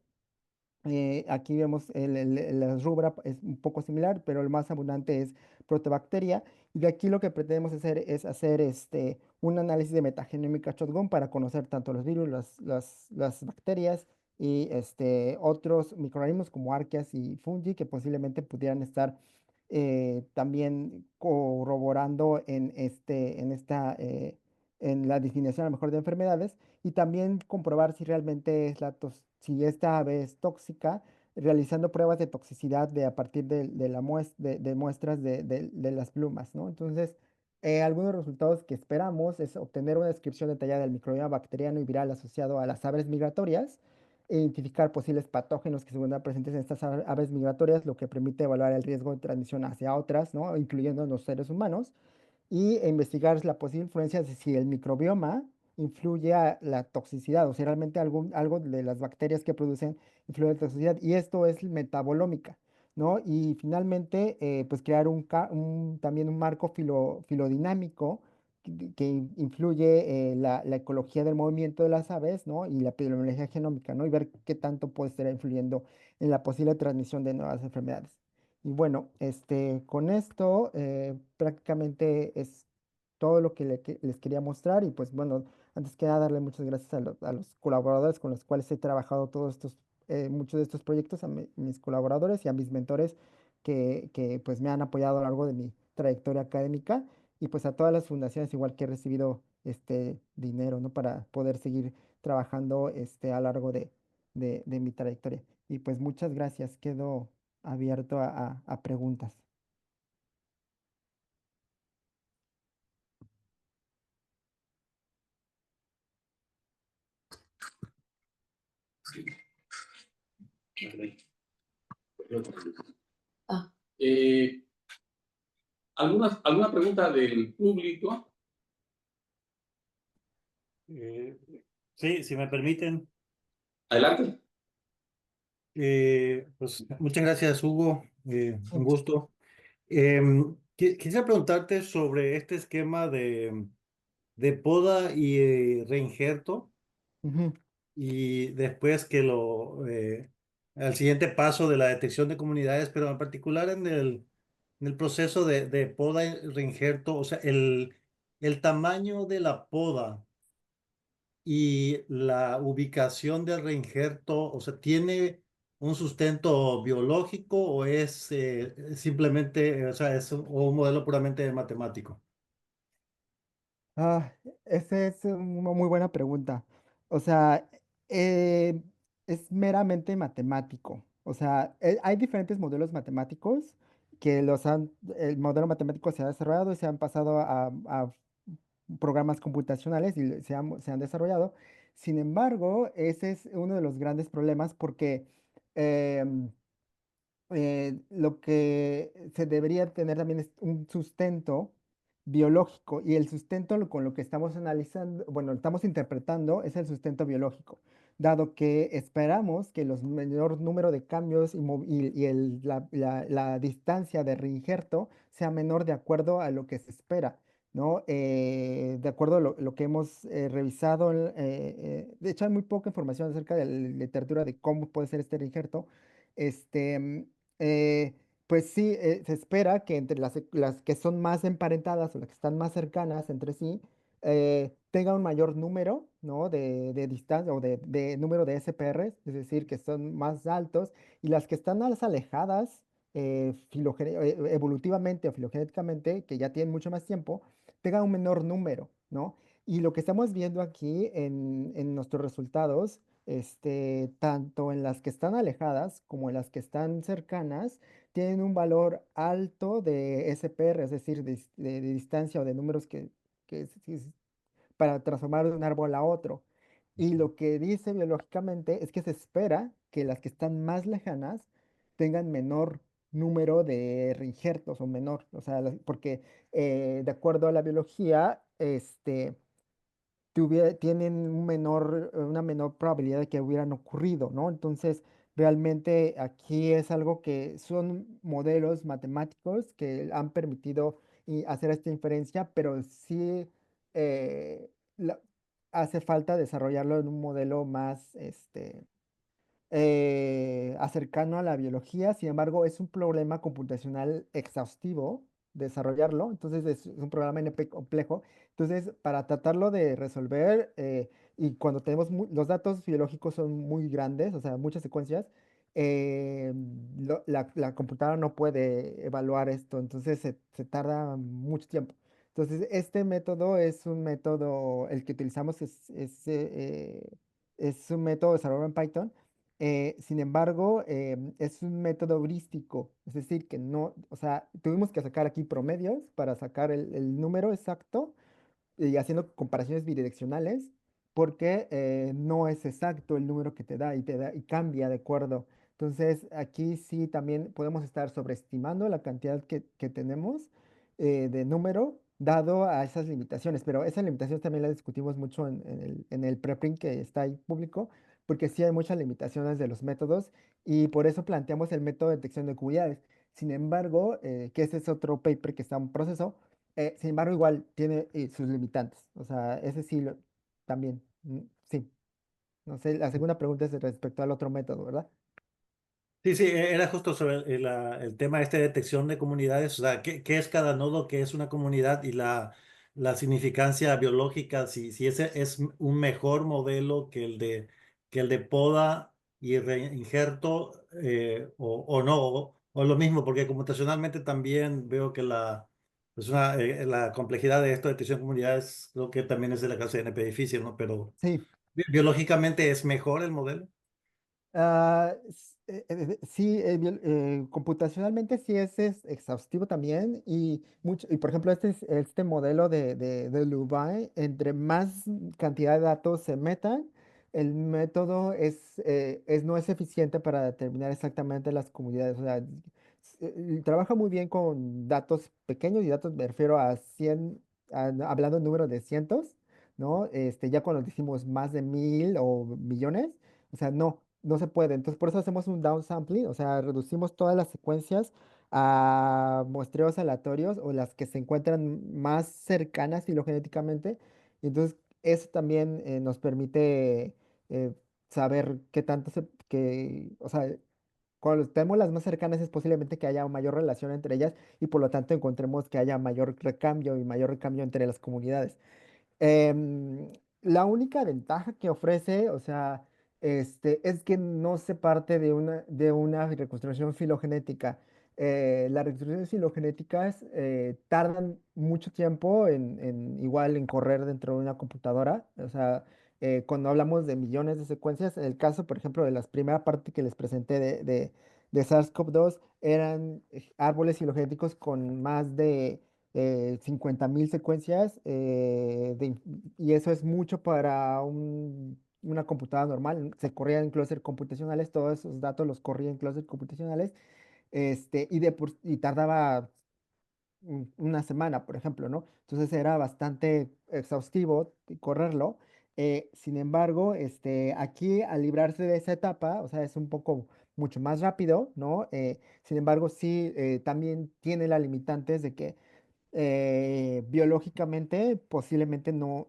Aquí vemos la rubra es un poco similar, pero el más abundante es Protobacteria. Y de aquí lo que pretendemos hacer es hacer un análisis de metagenémica shotgun para conocer tanto los virus, las bacterias y otros microorganismos como arqueas y fungi que posiblemente pudieran estar también corroborando en la definición a lo mejor de enfermedades, y también comprobar si realmente si esta ave es tóxica, realizando pruebas de toxicidad a partir de muestras de las plumas, ¿no? Entonces, algunos resultados que esperamos es obtener una descripción detallada del microbioma bacteriano y viral asociado a las aves migratorias, e identificar posibles patógenos que se encuentran presentes en estas aves migratorias, lo que permite evaluar el riesgo de transmisión hacia otras, ¿no? Incluyendo los seres humanos, y investigar la posible influencia de si el microbioma influye a la toxicidad, o sea, realmente algo de las bacterias que producen influye a la toxicidad, y esto es metabolómica, ¿no? Y finalmente, pues crear también un marco filodinámico que influye la ecología del movimiento de las aves, ¿no? Y la epidemiología genómica, ¿no? Y ver qué tanto puede estar influyendo en la posible transmisión de nuevas enfermedades. Y bueno, con esto prácticamente es todo lo que les quería mostrar. Y pues bueno, antes que nada, darle muchas gracias a los colaboradores con los cuales he trabajado muchos de estos proyectos, a mis colaboradores y a mis mentores que pues me han apoyado a lo largo de mi trayectoria académica. Y pues a todas las fundaciones, igual que he recibido este dinero, ¿no? Para poder seguir trabajando a lo largo de mi trayectoria. Y pues muchas gracias. Quedo abierto a preguntas. Ah, eh, ¿alguna pregunta del público? Eh, sí, si me permiten, Adelante. pues muchas gracias, Hugo. Un Mm, gusto. Quisiera preguntarte sobre este esquema de poda y reinjerto ujú. y después al siguiente paso de la detección de comunidades, pero en particular en el proceso de poda y reinjerto, o sea, el tamaño de la poda y la ubicación del reinjerto, o sea, ¿tiene un sustento biológico o es simplemente, o sea, es un modelo puramente matemático? Ah, esa es una muy buena pregunta. O sea, eh, es meramente matemático. O sea, hay diferentes modelos matemáticos el modelo matemático se ha desarrollado y se han pasado a programas computacionales y se han desarrollado. Sin embargo, ese es uno de los grandes problemas porque em, lo que se debería tener también es un sustento biológico, y el sustento con lo que estamos analizando, bueno, estamos interpretando es el sustento biológico, dado que esperamos que los menor número de cambios y la distancia de reinjerto sea menor de acuerdo a lo que se espera, ¿no? De acuerdo a lo que hemos revisado, de hecho hay muy poca información acerca de la literatura de cómo puede ser este reinjerto. Este, eh, pues sí, se espera que entre las que son más emparentadas o las que están más cercanas entre sí, tenga un mayor número, ¿no? de distancia o de número de SPRs, es decir, que son más altos, y las que están más alejadas evolutivamente o filogenéticamente, que ya tienen mucho más tiempo, tengan un menor número, ¿no? Y lo que estamos viendo aquí en nuestros resultados, tanto en las que están alejadas como en las que están cercanas, tienen un valor alto de SPR, es decir, de distancia o de números para transformar de un árbol a otro. Y lo que dice biológicamente es que se espera que las que están más lejanas tengan menor número de reinjertos o menor, o sea, porque de acuerdo a la biología, tienen una menor probabilidad de que hubieran ocurrido, ¿no? Entonces, realmente aquí es algo que son modelos matemáticos que han permitido hacer esta inferencia, pero sí eh, la- hace falta desarrollarlo en un modelo más, cercano a la biología. Sin embargo, es un problema computacional exhaustivo desarrollarlo, entonces es un programa NP complejo. Entonces, para tratarlo de resolver, y cuando tenemos los datos biológicos son muy grandes, o sea, muchas secuencias, la computadora no puede evaluar esto, entonces se tarda mucho tiempo. Entonces, este método es un método, el que utilizamos es un método desarrollado en Python. Sin embargo, es un método heurístico, es decir, que no, o sea, tuvimos que sacar aquí promedios para sacar el número exacto, y haciendo comparaciones bidireccionales, porque no es exacto el número que te da y cambia de acuerdo. Entonces, aquí sí también podemos estar sobreestimando la cantidad que tenemos de número, dado a esas limitaciones, pero esas limitaciones también las discutimos mucho en el preprint que está ahí público, porque sí hay muchas limitaciones de los métodos y por eso planteamos el método de detección de cualidades. Sin embargo, que ese es otro paper que está en proceso, sin embargo, igual tiene sus limitantes, o sea, ese sí también, sí. No sé, la segunda pregunta es respecto al otro método, ¿verdad? Sí, sí, era justo sobre el tema este de detección de comunidades, o sea, ¿qué es cada nodo, qué es una comunidad y la significancia biológica, si ese es un mejor modelo que el de poda y reinjerto o no, o lo mismo, porque computacionalmente también veo que la complejidad de esto de detección de comunidades creo que también es de la clase de NP difícil, ¿no? Pero Sí. biológicamente es mejor el modelo. Sí, computacionalmente sí es exhaustivo también y mucho, y por ejemplo este modelo de Lubai, entre más cantidad de datos se metan, el método no es eficiente para determinar exactamente las comunidades. O sea, trabaja muy bien con datos pequeños y datos, me refiero a 100, hablando en número de cientos, ¿no? Ya cuando decimos más de 1000 o millones. O sea, no se puede. Entonces, por eso hacemos un downsampling, o sea, reducimos todas las secuencias a muestreos aleatorios o las que se encuentran más cercanas filogenéticamente. Y entonces, eso también nos permite eh, saber qué tanto o sea, cuando tenemos las más cercanas es posiblemente que haya mayor relación entre ellas y por lo tanto encontremos que haya mayor recambio y mayor recambio entre las comunidades. Em, la única ventaja que ofrece, o sea, es que no se parte de una reconstrucción filogenética. Las reconstrucciones filogenéticas tardan mucho tiempo igual en correr dentro de una computadora. O sea, cuando hablamos de millones de secuencias, en el caso, por ejemplo, de la primera parte que les presenté de SARS-CoV-2, eran árboles filogenéticos con más de 50.000 secuencias y eso es mucho para una computadora normal. Se corría en clústeres computacionales, todos esos datos los corría en clústeres computacionales y tardaba una semana, por ejemplo, ¿no? Entonces era bastante exhaustivo correrlo. Sin embargo, aquí al librarse de esa etapa, o sea, es un poco mucho más rápido, ¿no? Sin embargo, sí, también tiene las limitantes de que biológicamente posiblemente no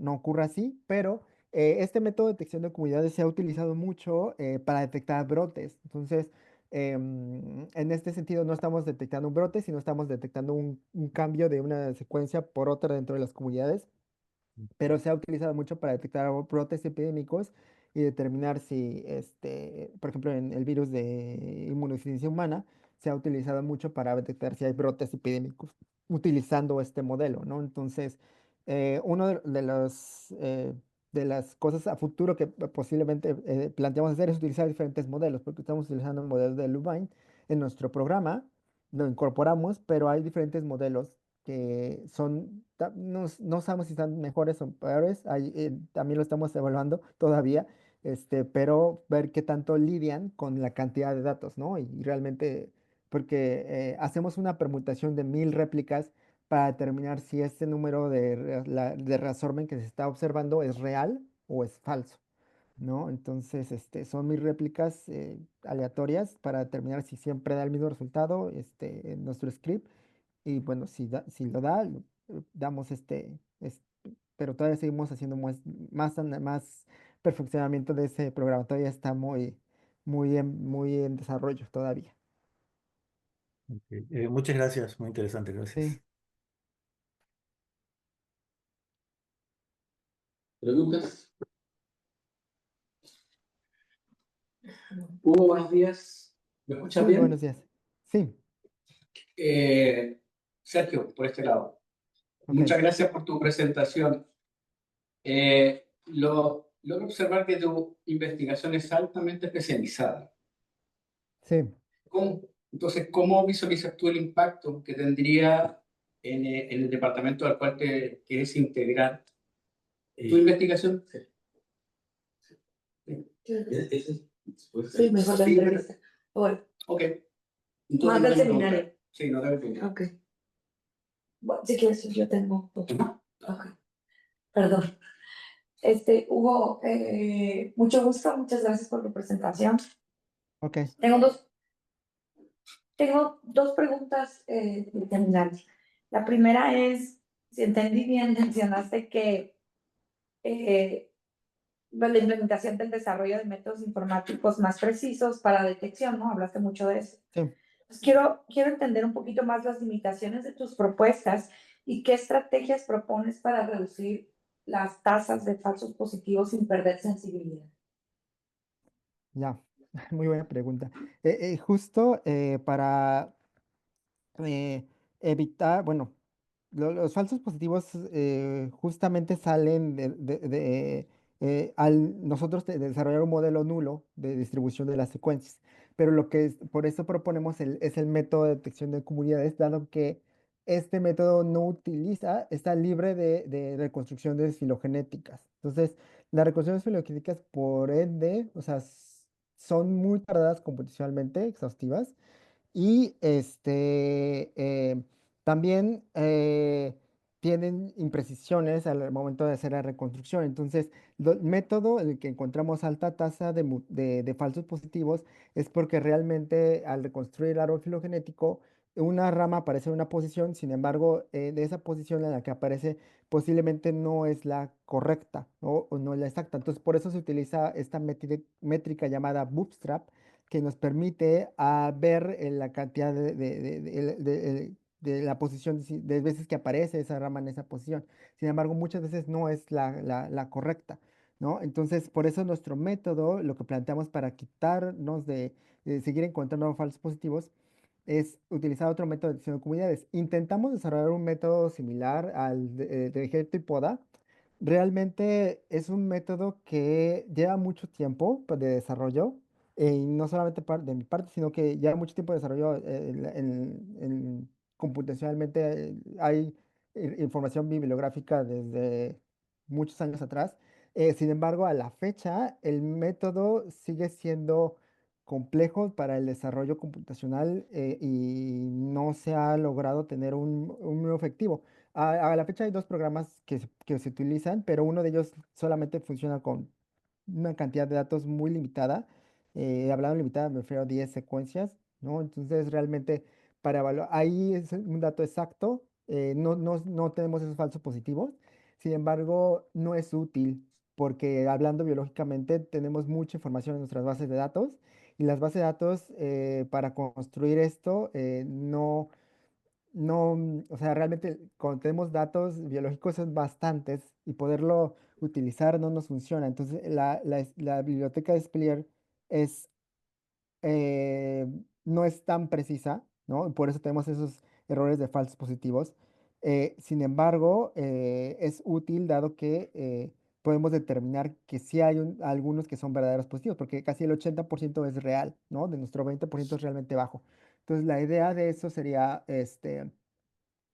ocurra así, pero este método de detección de comunidades se ha utilizado mucho para detectar brotes. Entonces, en este sentido no estamos detectando un brote, sino estamos detectando un cambio de una secuencia por otra dentro de las comunidades, pero se ha utilizado mucho para detectar brotes epidémicos y determinar si, por ejemplo, en el virus de inmunodeficiencia humana, se ha utilizado mucho para detectar si hay brotes epidémicos utilizando este modelo, ¿no? Entonces, uno de las cosas a futuro que posiblemente planteamos hacer es utilizar diferentes modelos, porque estamos utilizando el modelo de Lubine en nuestro programa, lo incorporamos, pero hay diferentes modelos que no sabemos si están mejores o peores, también lo estamos evaluando todavía, pero ver qué tanto lidian con la cantidad de datos, ¿no? Y realmente, porque hacemos una permutación de 1000 réplicas para determinar si este número de reabsorben que se está observando es real o es falso, ¿no? Entonces, son 1000 réplicas aleatorias para determinar si siempre da el mismo resultado, en nuestro script. Y bueno, si lo da, damos pero todavía seguimos haciendo más perfeccionamiento de ese programa. Todavía está muy en desarrollo todavía. Ok. Muchas gracias, muy interesante, Sí, gracias. ¿Preguntas? Hugo, buenos días. ¿Me escuchas sí, buenos bien? días. Sí, Eh, Sergio, por este lado. ok, Muchas gracias por tu presentación. Logro observar que tu investigación es altamente especializada. sí. Entonces, ¿cómo visualizas tú el impacto que tendría en el departamento al cual te quieres integrar tu investigación? Sí, mejor la entrevista. Bueno. Ok. Entonces, más del seminario. Sí, no tengo que. Ok. Bueno, si quieres, yo tengo. Ok, perdón. Hugo, mucho gusto, muchas gracias por tu presentación. Ok, Tengo dos, tengo dos preguntas terminales. La primera es, si entendí bien, mencionaste que la implementación del desarrollo de métodos informáticos más precisos para detección, ¿no? Hablaste mucho de eso. sí. Pues quiero entender un poquito más las limitaciones de tus propuestas y qué estrategias propones para reducir las tasas de falsos positivos sin perder sensibilidad. Ya, muy buena pregunta. Justo para evitar, bueno, los falsos positivos justamente salen al nosotros desarrollar un modelo nulo de distribución de las secuencias. Pero por eso proponemos es el método de detección de comunidades, dado que este método no utiliza, está libre de reconstrucciones filogenéticas. Entonces, las reconstrucciones filogenéticas, por ende, o sea, son muy tardadas computacionalmente, exhaustivas y también tienen imprecisiones al momento de hacer la reconstrucción. Entonces, el método en el que encontramos alta tasa de falsos positivos es porque realmente al reconstruir el árbol filogenético, una rama aparece en una posición, sin embargo, de esa posición en la que aparece posiblemente no es la correcta, ¿no? O no es la exacta. Entonces, por eso se utiliza esta métrica llamada Bootstrap que nos permite ver la cantidad de la posición de veces que aparece esa rama en esa posición. Sin embargo, muchas veces no es la correcta, ¿no? Entonces, por eso nuestro método, lo que planteamos para quitarnos de seguir encontrando falsos positivos, es utilizar otro método de detección de comunidades. Intentamos desarrollar un método similar al de Ejército y Poda. Realmente es un método que lleva mucho tiempo de desarrollo, y no solamente de mi parte, sino que lleva mucho tiempo de desarrollo computacionalmente. Hay información bibliográfica desde muchos años atrás. Sin embargo, a la fecha, el método sigue siendo complejo para el desarrollo computacional y no se ha logrado tener un número efectivo. A la fecha hay dos programas que se utilizan, pero uno de ellos solamente funciona con una cantidad de datos muy limitada. Hablando limitada, me refiero a 10 secuencias, ¿no? Entonces, realmente, para evaluar, ahí es un dato exacto, no tenemos esos falsos positivos. Sin embargo, no es útil porque hablando biológicamente tenemos mucha información en nuestras bases de datos y las bases de datos para construir esto o sea, realmente cuando tenemos datos biológicos son bastantes y poderlo utilizar no nos funciona. Entonces, la biblioteca de Splier es, eh, no es tan precisa, ¿no? Por eso tenemos esos errores de falsos positivos. Sin embargo, es útil dado que podemos determinar que sí hay algunos que son verdaderos positivos, porque casi el 80% es real, ¿no? De nuestro 20% es realmente bajo. Entonces, la idea de eso sería,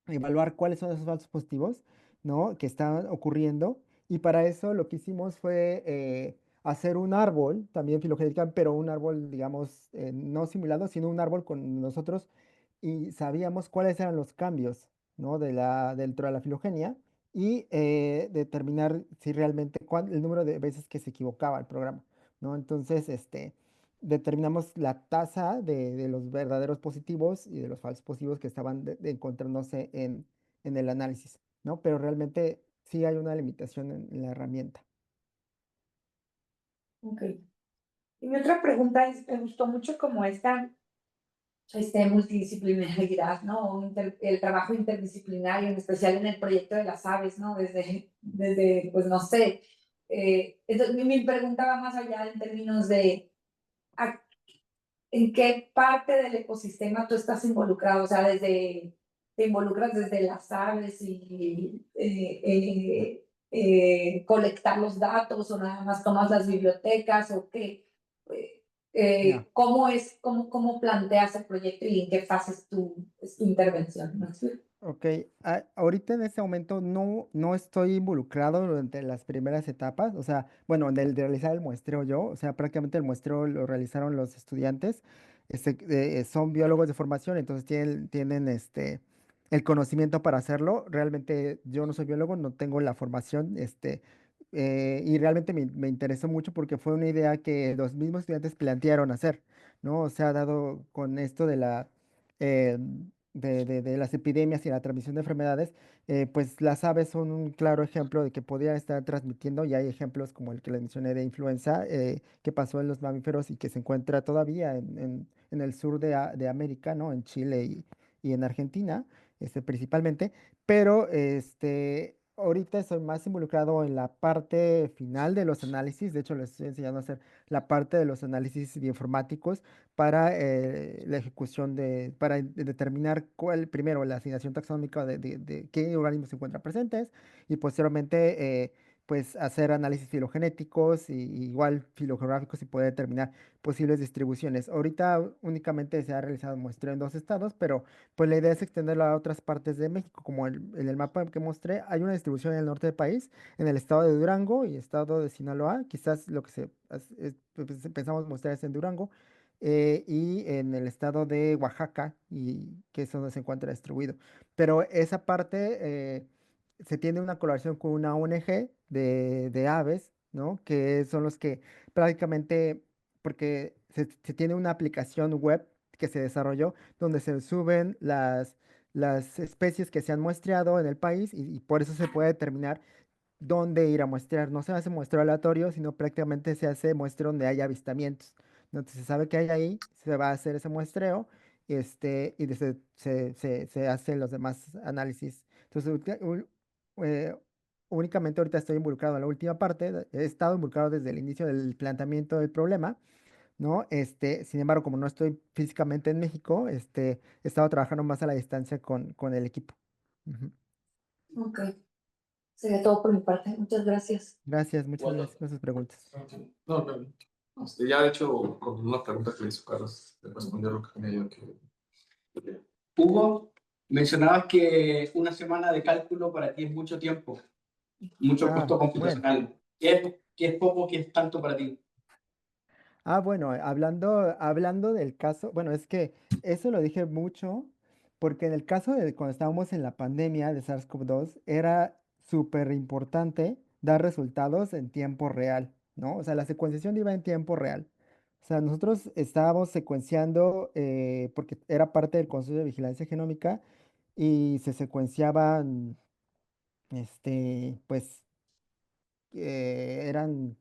evaluar cuáles son esos falsos positivos, ¿no? Que están ocurriendo. Y para eso lo que hicimos fue hacer un árbol, también filogenética, pero un árbol, digamos, no simulado, sino un árbol con nosotros y sabíamos cuáles eran los cambios, ¿no? Dentro de la filogenia y determinar si realmente el número de veces que se equivocaba el programa, ¿no? Entonces, determinamos la tasa de los verdaderos positivos y de los falsos positivos que estaban encontrándose en el análisis, ¿no? Pero realmente sí hay una limitación en la herramienta. Ok. Y mi otra pregunta es, me gustó mucho como multidisciplinaridad, ¿no? El trabajo interdisciplinario, en especial en el proyecto de las aves, ¿no? Desde pues no sé. Entonces, mi pregunta va más allá en términos de ¿a- en qué parte del ecosistema tú estás involucrado, o sea, te involucras desde las aves y colectar los datos o nada más tomas las bibliotecas o qué. Ya. ¿Cómo planteas el proyecto y en qué fase es tu intervención? ¿Me explico? Ok, ahorita en este momento no estoy involucrado durante las primeras etapas, o sea, bueno, en el de realizar el muestreo yo, o sea, prácticamente el muestreo lo realizaron los estudiantes, son biólogos de formación, entonces tienen el conocimiento para hacerlo. Realmente yo no soy biólogo, no tengo la formación, y realmente me interesó mucho porque fue una idea que los mismos estudiantes plantearon hacer, ¿no? O sea, dado con esto de eh, de las epidemias y la transmisión de enfermedades, pues las aves son un claro ejemplo de que podrían estar transmitiendo, y hay ejemplos como el que les mencioné de influenza, que pasó en los mamíferos y que se encuentra todavía en el sur de América, ¿no? En Chile y en Argentina, principalmente, pero ahorita estoy más involucrado en la parte final de los análisis. De hecho, les estoy enseñando a hacer la parte de los análisis bioinformáticos para la ejecución para determinar cuál, primero, la asignación taxonómica de qué organismos se encuentran presentes, y posteriormente, pues hacer análisis filogenéticos y igual filogeográficos, y poder determinar posibles distribuciones. Ahorita únicamente se ha realizado muestreo en 2 estados, pero pues la idea es extenderlo a otras partes de México, como en el mapa que mostré, hay una distribución en el norte del país, en el estado de Durango y estado de Sinaloa. Quizás lo que pues, pensamos mostrar es en Durango, y en el estado de Oaxaca, y que es donde se encuentra distribuido. Pero esa parte, se tiene una colaboración con una ONG de aves, ¿no? Que son los que prácticamente, porque se tiene una aplicación web que se desarrolló donde se suben las especies que se han muestreado en el país, y por eso se puede determinar dónde ir a muestrear. No se hace muestreo aleatorio, sino prácticamente se hace muestreo donde hay avistamientos. Entonces se sabe que hay ahí, se va a hacer ese muestreo, se hacen los demás análisis. Entonces, eh, únicamente ahorita estoy involucrado en la última parte, he estado involucrado desde el inicio del planteamiento del problema, ¿no? Sin embargo, como no estoy físicamente en México, he estado trabajando más a la distancia con el equipo. Ujú. Ok, sería todo por mi parte. Muchas gracias. Gracias, muchas Bueno, gracias por sus preguntas. No, no, no. Ya de hecho, con una pregunta que le hizo Carlos, te respondió lo que tenía yo que. Hugo, mencionabas que una semana de cálculo para ti es mucho tiempo, mucho Ah, costo bueno. computacional. Qué es poco, qué es tanto para ti? Bueno, hablando del caso, bueno, es que eso lo dije mucho porque en el caso de cuando estábamos en la pandemia de SARS-CoV-2 era súper importante dar resultados en tiempo real, ¿no? O sea, la secuenciación iba en tiempo real. O sea, nosotros estábamos secuenciando, porque era parte del Consejo de Vigilancia Genómica, y se secuenciaban, pues ay,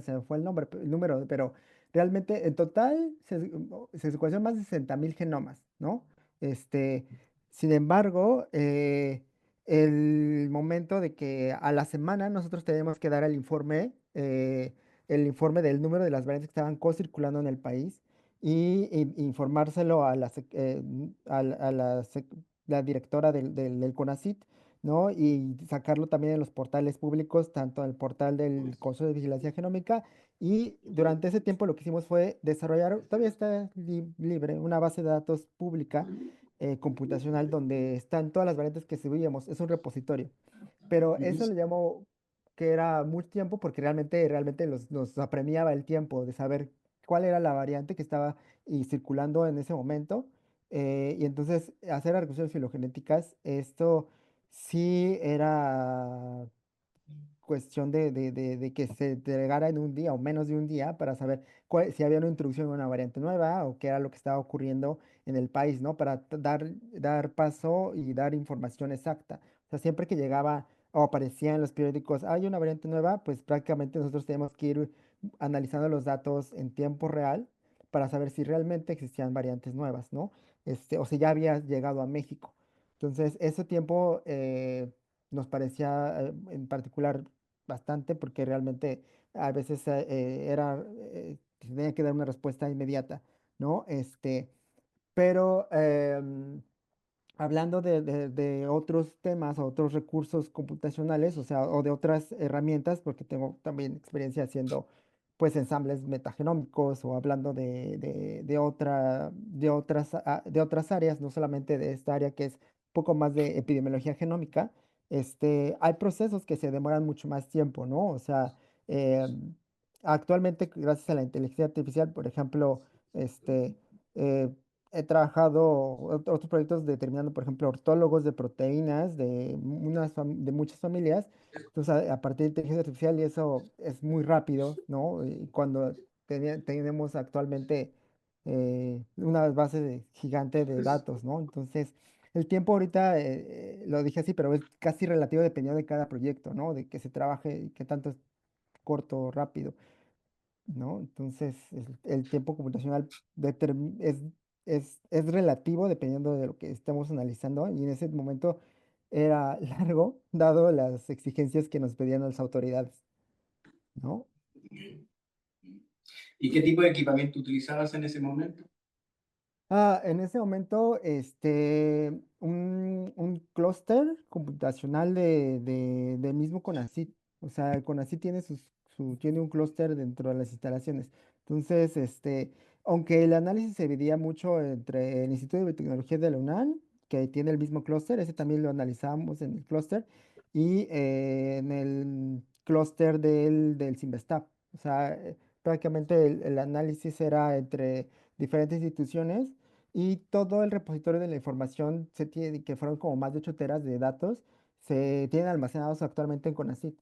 se me fue el nombre, el número, pero realmente en total se secuenciaron más de 60.000 genomas, ¿no? Este, Sin embargo, el momento de que a la semana nosotros tenemos que dar el informe del número de las variantes que estaban co-circulando en el país, y informárselo a la directora del CONACYT, ¿no? Y sacarlo también en los portales públicos, tanto en el portal del Consejo de Vigilancia Genómica. Y durante ese tiempo lo que hicimos fue desarrollar, todavía está libre, una base de datos pública, computacional, donde están todas las variantes que subíamos. Es un repositorio. Pero eso le llamó que era mucho tiempo porque realmente nos apremiaba el tiempo de saber cuál era la variante que estaba y circulando en ese momento. Y entonces hacer argumentos filogenéticas, esto sí era cuestión de que se entregara en un día o menos de un día para saber si había una introducción de una variante nueva o qué era lo que estaba ocurriendo en el país, ¿no? Para dar paso y dar información exacta. O sea, siempre que llegaba o aparecía en los periódicos, hay una variante nueva, pues prácticamente nosotros tenemos que ir analizando los datos en tiempo real para saber si realmente existían variantes nuevas, ¿no? O si ya había llegado a México. Entonces, ese tiempo, nos parecía, en particular, bastante, porque realmente a veces, tenía que dar una respuesta inmediata, ¿no? Pero hablando de otros temas o otros recursos computacionales, o sea, o de otras herramientas, porque tengo también experiencia haciendo pues ensambles metagenómicos, o hablando de otras áreas, no solamente de esta área que es poco más de epidemiología genómica. Hay procesos que se demoran mucho más tiempo, ¿no? O sea, eh, actualmente, gracias a la inteligencia artificial, por ejemplo, este, eh, he trabajado otros proyectos determinando, por ejemplo, ortólogos de proteínas de, de muchas familias. Entonces, a partir de inteligencia artificial, y eso es muy rápido, ¿no? Y cuando tenemos actualmente una base gigante de datos, ¿no? Entonces, el tiempo ahorita, lo dije así, pero es casi relativo dependiendo de cada proyecto, ¿no? De que se trabaje y qué tanto es corto o rápido, ¿no? Entonces, el tiempo computacional es relativo dependiendo de lo que estemos analizando, y en ese momento era largo, dado las exigencias que nos pedían las autoridades, ¿no? ¿Y qué tipo de equipamiento utilizabas en ese momento? En ese momento, un clúster computacional del mismo CONACYT. O sea, el CONACYT tiene tiene un clúster dentro de las instalaciones. Entonces, aunque el análisis se dividía mucho entre el Instituto de Biotecnología de la UNAM, que tiene el mismo clúster, ese también lo analizamos en el clúster, y en el clúster del CIMBESTAB. O sea, prácticamente el análisis era entre diferentes instituciones, y todo el repositorio de la información se tiene, que fueron como más de 8 teras de datos, se tienen almacenados actualmente en CONACYT.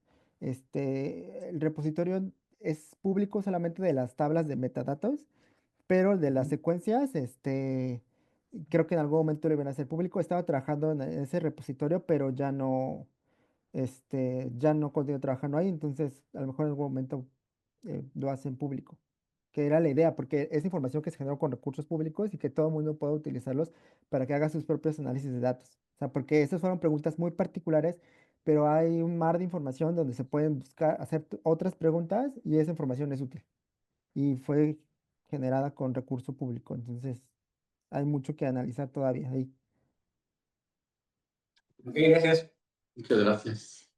El repositorio es público solamente de las tablas de metadatos, pero el de las secuencias, creo que en algún momento le van a ser público. Estaba trabajando en ese repositorio, pero ya no continúo trabajando ahí, entonces a lo mejor en algún momento lo hacen público, que era la idea, porque es información que se generó con recursos públicos y que todo el mundo puede utilizarlos para que haga sus propios análisis de datos. O sea, porque esas fueron preguntas muy particulares, pero hay un mar de información donde se pueden buscar, hacer otras preguntas, y esa información es útil. Y fue generada con recurso público, entonces hay mucho que analizar todavía ahí. Ok, gracias. Muchas gracias.